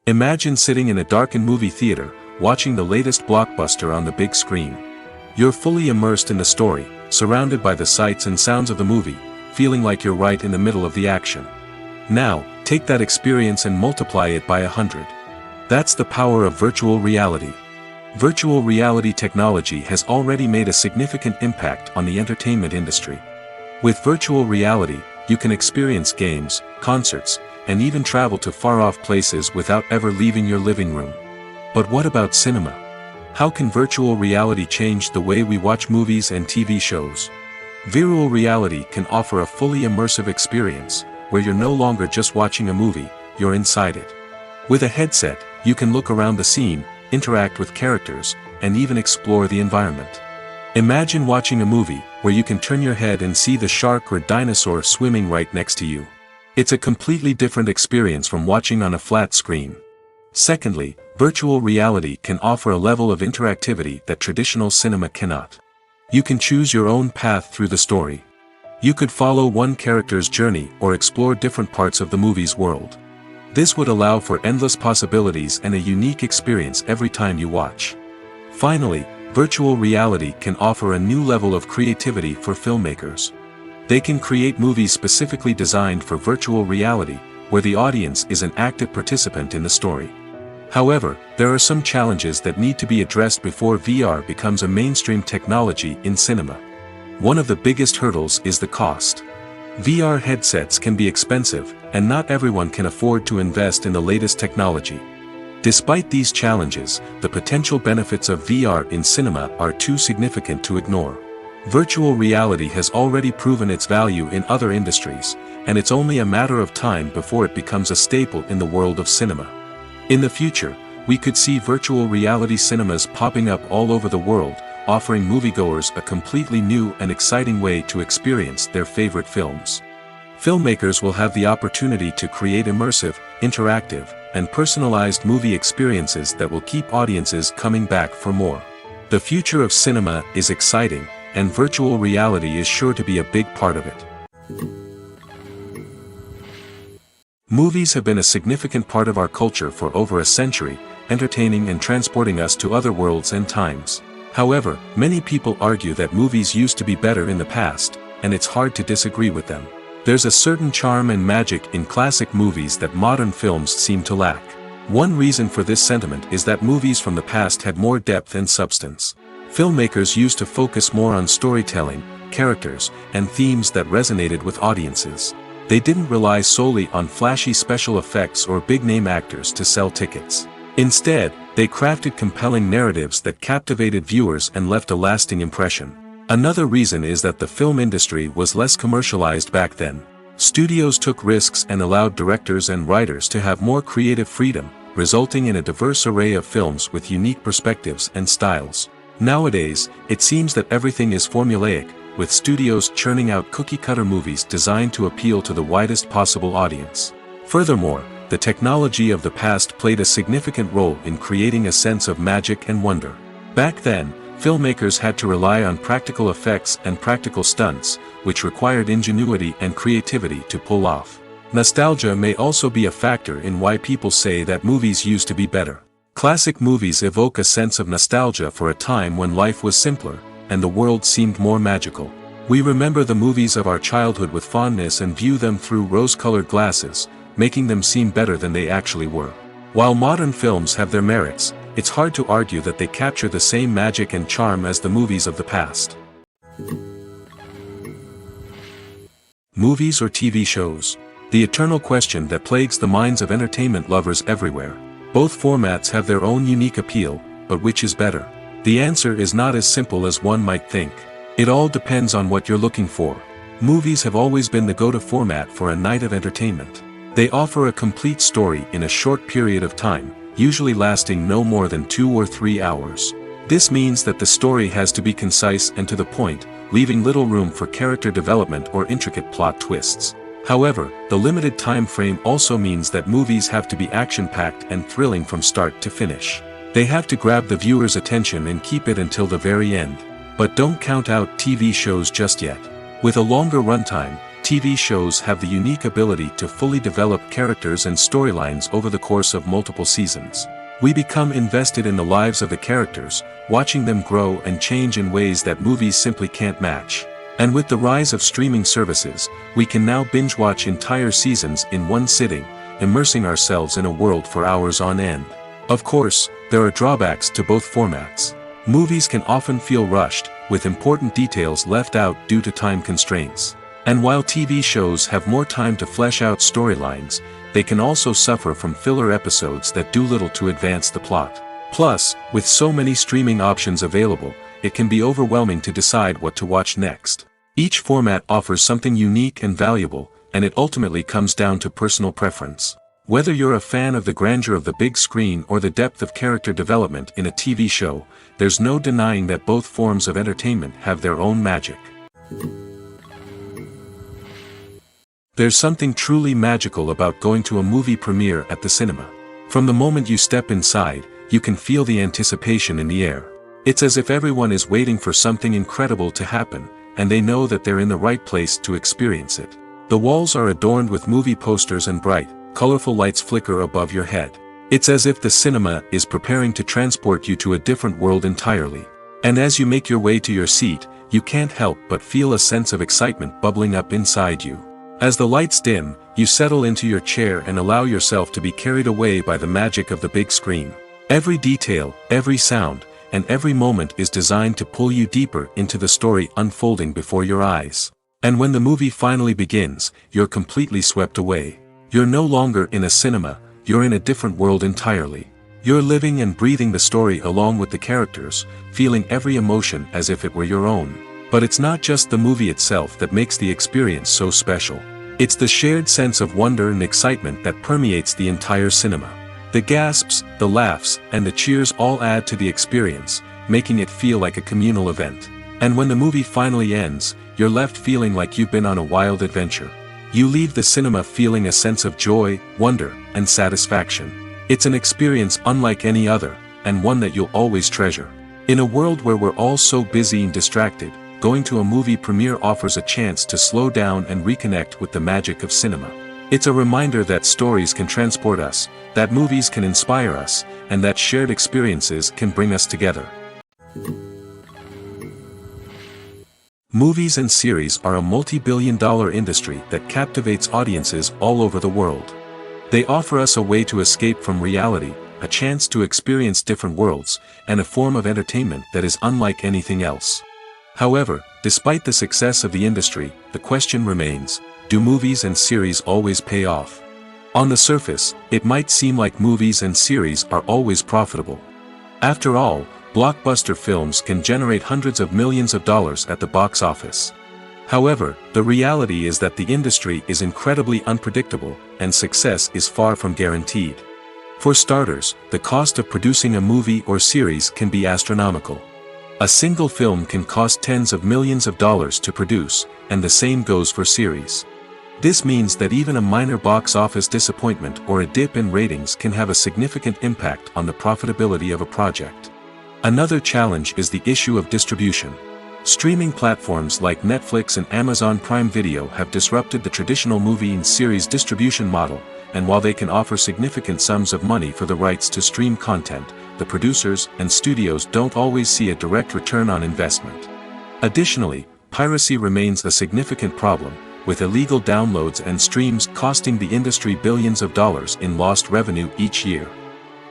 Imagine sitting in a darkened movie theater, watching the latest blockbuster on the big screen. You're fully immersed in the story, surrounded by the sights and sounds of the movie, feeling like you're right in the middle of the action. Now, take that experience and multiply it by 100. That's the power of virtual reality. Virtual reality technology has already made a significant impact on the entertainment industry. With virtual reality, you can experience games, concerts, and even travel to far-off places without ever leaving your living room. But what about cinema? How can virtual reality change the way we watch movies and TV shows? Virtual reality can offer a fully immersive experience, where you're no longer just watching a movie, you're inside it. With a headset, you can look around the scene, interact with characters, and even explore the environment. Imagine watching a movie where you can turn your head and see the shark or dinosaur swimming right next to you. It's a completely different experience from watching on a flat screen. Secondly, virtual reality can offer a level of interactivity that traditional cinema cannot. You can choose your own path through the story. You could follow one character's journey or explore different parts of the movie's world. This would allow for endless possibilities and a unique experience every time you watch. Finally, virtual reality can offer a new level of creativity for filmmakers. They can create movies specifically designed for virtual reality, where the audience is an active participant in the story. However, there are some challenges that need to be addressed before VR becomes a mainstream technology in cinema. One of the biggest hurdles is the cost. VR headsets can be expensive, and not everyone can afford to invest in the latest technology. Despite these challenges, the potential benefits of VR in cinema are too significant to ignore. Virtual reality has already proven its value in other industries, and it's only a matter of time before it becomes a staple in the world of cinema. In the future, we could see virtual reality cinemas popping up all over the world, offering moviegoers a completely new and exciting way to experience their favorite films. Filmmakers will have the opportunity to create immersive, interactive, and personalized movie experiences that will keep audiences coming back for more. The future of cinema is exciting, and virtual reality is sure to be a big part of it. Movies have been a significant part of our culture for over a century, entertaining and transporting us to other worlds and times. However, many people argue that movies used to be better in the past, and it's hard to disagree with them. There's a certain charm and magic in classic movies that modern films seem to lack. One reason for this sentiment is that movies from the past had more depth and substance. Filmmakers used to focus more on storytelling, characters, and themes that resonated with audiences. They didn't rely solely on flashy special effects or big-name actors to sell tickets. Instead, they crafted compelling narratives that captivated viewers and left a lasting impression. Another reason is that the film industry was less commercialized back then. Studios took risks and allowed directors and writers to have more creative freedom, resulting in a diverse array of films with unique perspectives and styles. Nowadays, it seems that everything is formulaic, with studios churning out cookie-cutter movies designed to appeal to the widest possible audience. Furthermore, the technology of the past played a significant role in creating a sense of magic and wonder. Back then, filmmakers had to rely on practical effects and practical stunts, which required ingenuity and creativity to pull off. Nostalgia may also be a factor in why people say that movies used to be better. Classic movies evoke a sense of nostalgia for a time when life was simpler, and the world seemed more magical. We remember the movies of our childhood with fondness and view them through rose-colored glasses, making them seem better than they actually were. While modern films have their merits, it's hard to argue that they capture the same magic and charm as the movies of the past. Movies or TV shows? The eternal question that plagues the minds of entertainment lovers everywhere. Both formats have their own unique appeal, but which is better? The answer is not as simple as one might think. It all depends on what you're looking for. Movies have always been the go-to format for a night of entertainment. They offer a complete story in a short period of time, usually lasting no more than 2 or 3 hours. This means that the story has to be concise and to the point, leaving little room for character development or intricate plot twists. However, the limited time frame also means that movies have to be action-packed and thrilling from start to finish. They have to grab the viewer's attention and keep it until the very end. But don't count out TV shows just yet. With a longer runtime, TV shows have the unique ability to fully develop characters and storylines over the course of multiple seasons. We become invested in the lives of the characters, watching them grow and change in ways that movies simply can't match. And with the rise of streaming services, we can now binge-watch entire seasons in one sitting, immersing ourselves in a world for hours on end. Of course, there are drawbacks to both formats. Movies can often feel rushed, with important details left out due to time constraints. And while TV shows have more time to flesh out storylines, they can also suffer from filler episodes that do little to advance the plot. Plus, with so many streaming options available, it can be overwhelming to decide what to watch next. Each format offers something unique and valuable, and it ultimately comes down to personal preference. Whether you're a fan of the grandeur of the big screen or the depth of character development in a TV show, there's no denying that both forms of entertainment have their own magic. There's something truly magical about going to a movie premiere at the cinema. From the moment you step inside, you can feel the anticipation in the air. It's as if everyone is waiting for something incredible to happen, and they know that they're in the right place to experience it. The walls are adorned with movie posters and bright, colorful lights flicker above your head. It's as if the cinema is preparing to transport you to a different world entirely. And as you make your way to your seat, you can't help but feel a sense of excitement bubbling up inside you. As the lights dim, you settle into your chair and allow yourself to be carried away by the magic of the big screen. Every detail, every sound, and every moment is designed to pull you deeper into the story unfolding before your eyes. And when the movie finally begins, you're completely swept away. You're no longer in a cinema, you're in a different world entirely. You're living and breathing the story along with the characters, feeling every emotion as if it were your own. But it's not just the movie itself that makes the experience so special. It's the shared sense of wonder and excitement that permeates the entire cinema. The gasps, the laughs, and the cheers all add to the experience, making it feel like a communal event. And when the movie finally ends, you're left feeling like you've been on a wild adventure. You leave the cinema feeling a sense of joy, wonder, and satisfaction. It's an experience unlike any other, and one that you'll always treasure. In a world where we're all so busy and distracted, going to a movie premiere offers a chance to slow down and reconnect with the magic of cinema. It's a reminder that stories can transport us, that movies can inspire us, and that shared experiences can bring us together. Movies and series are a multi-billion-dollar industry that captivates audiences all over the world. They offer us a way to escape from reality, a chance to experience different worlds, and a form of entertainment that is unlike anything else. However, despite the success of the industry, the question remains, do movies and series always pay off? On the surface, it might seem like movies and series are always profitable. After all, blockbuster films can generate hundreds of millions of dollars at the box office. However, the reality is that the industry is incredibly unpredictable, and success is far from guaranteed. For starters, the cost of producing a movie or series can be astronomical. A single film can cost tens of millions of dollars to produce, and the same goes for series. This means that even a minor box office disappointment or a dip in ratings can have a significant impact on the profitability of a project. Another challenge is the issue of distribution. Streaming platforms like Netflix and Amazon Prime Video have disrupted the traditional movie and series distribution model, and while they can offer significant sums of money for the rights to stream content, the producers and studios don't always see a direct return on investment. Additionally, piracy remains a significant problem, with illegal downloads and streams costing the industry billions of dollars in lost revenue each year.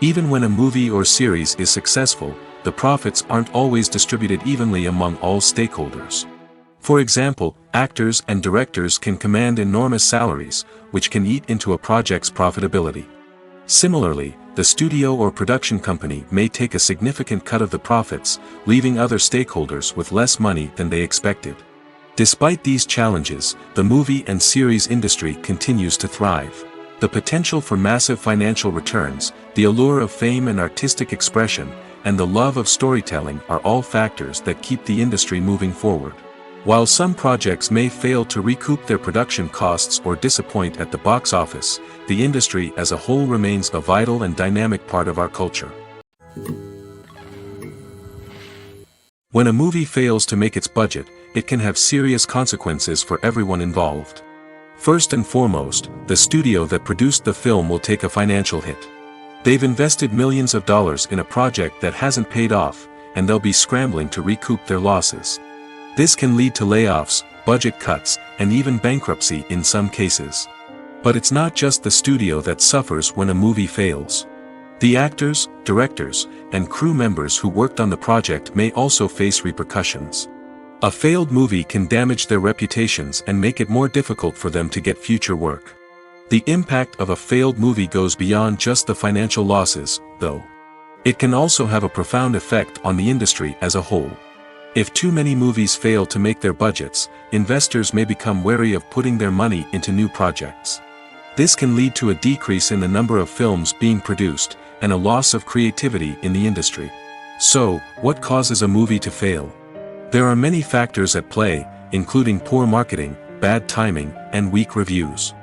Even when a movie or series is successful, the profits aren't always distributed evenly among all stakeholders. For example, actors and directors can command enormous salaries, which can eat into a project's profitability. Similarly, the studio or production company may take a significant cut of the profits, leaving other stakeholders with less money than they expected. Despite these challenges, the movie and series industry continues to thrive. The potential for massive financial returns, the allure of fame and artistic expression, and the love of storytelling are all factors that keep the industry moving forward. While some projects may fail to recoup their production costs or disappoint at the box office, the industry as a whole remains a vital and dynamic part of our culture. When a movie fails to make its budget, it can have serious consequences for everyone involved. First and foremost, the studio that produced the film will take a financial hit. They've invested millions of dollars in a project that hasn't paid off, and they'll be scrambling to recoup their losses. This can lead to layoffs, budget cuts, and even bankruptcy in some cases. But it's not just the studio that suffers when a movie fails. The actors, directors, and crew members who worked on the project may also face repercussions. A failed movie can damage their reputations and make it more difficult for them to get future work. The impact of a failed movie goes beyond just the financial losses, though. It can also have a profound effect on the industry as a whole. If too many movies fail to make their budgets, investors may become wary of putting their money into new projects. This can lead to a decrease in the number of films being produced, and a loss of creativity in the industry. So, what causes a movie to fail? There are many factors at play, including poor marketing, bad timing, and weak reviews.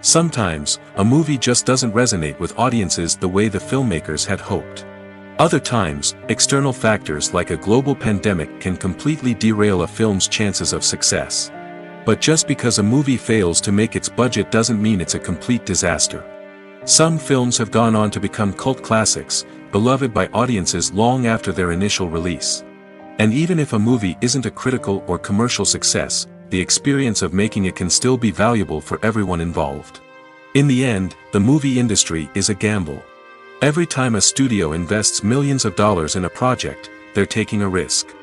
Sometimes, a movie just doesn't resonate with audiences the way the filmmakers had hoped. Other times, external factors like a global pandemic can completely derail a film's chances of success. But just because a movie fails to make its budget doesn't mean it's a complete disaster. Some films have gone on to become cult classics, beloved by audiences long after their initial release. And even if a movie isn't a critical or commercial success, the experience of making it can still be valuable for everyone involved. In the end, the movie industry is a gamble. Every time a studio invests millions of dollars in a project, they're taking a risk.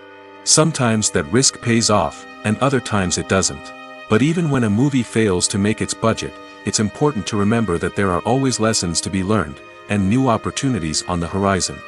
Sometimes that risk pays off, and other times it doesn't. But even when a movie fails to make its budget, it's important to remember that there are always lessons to be learned, and new opportunities on the horizon.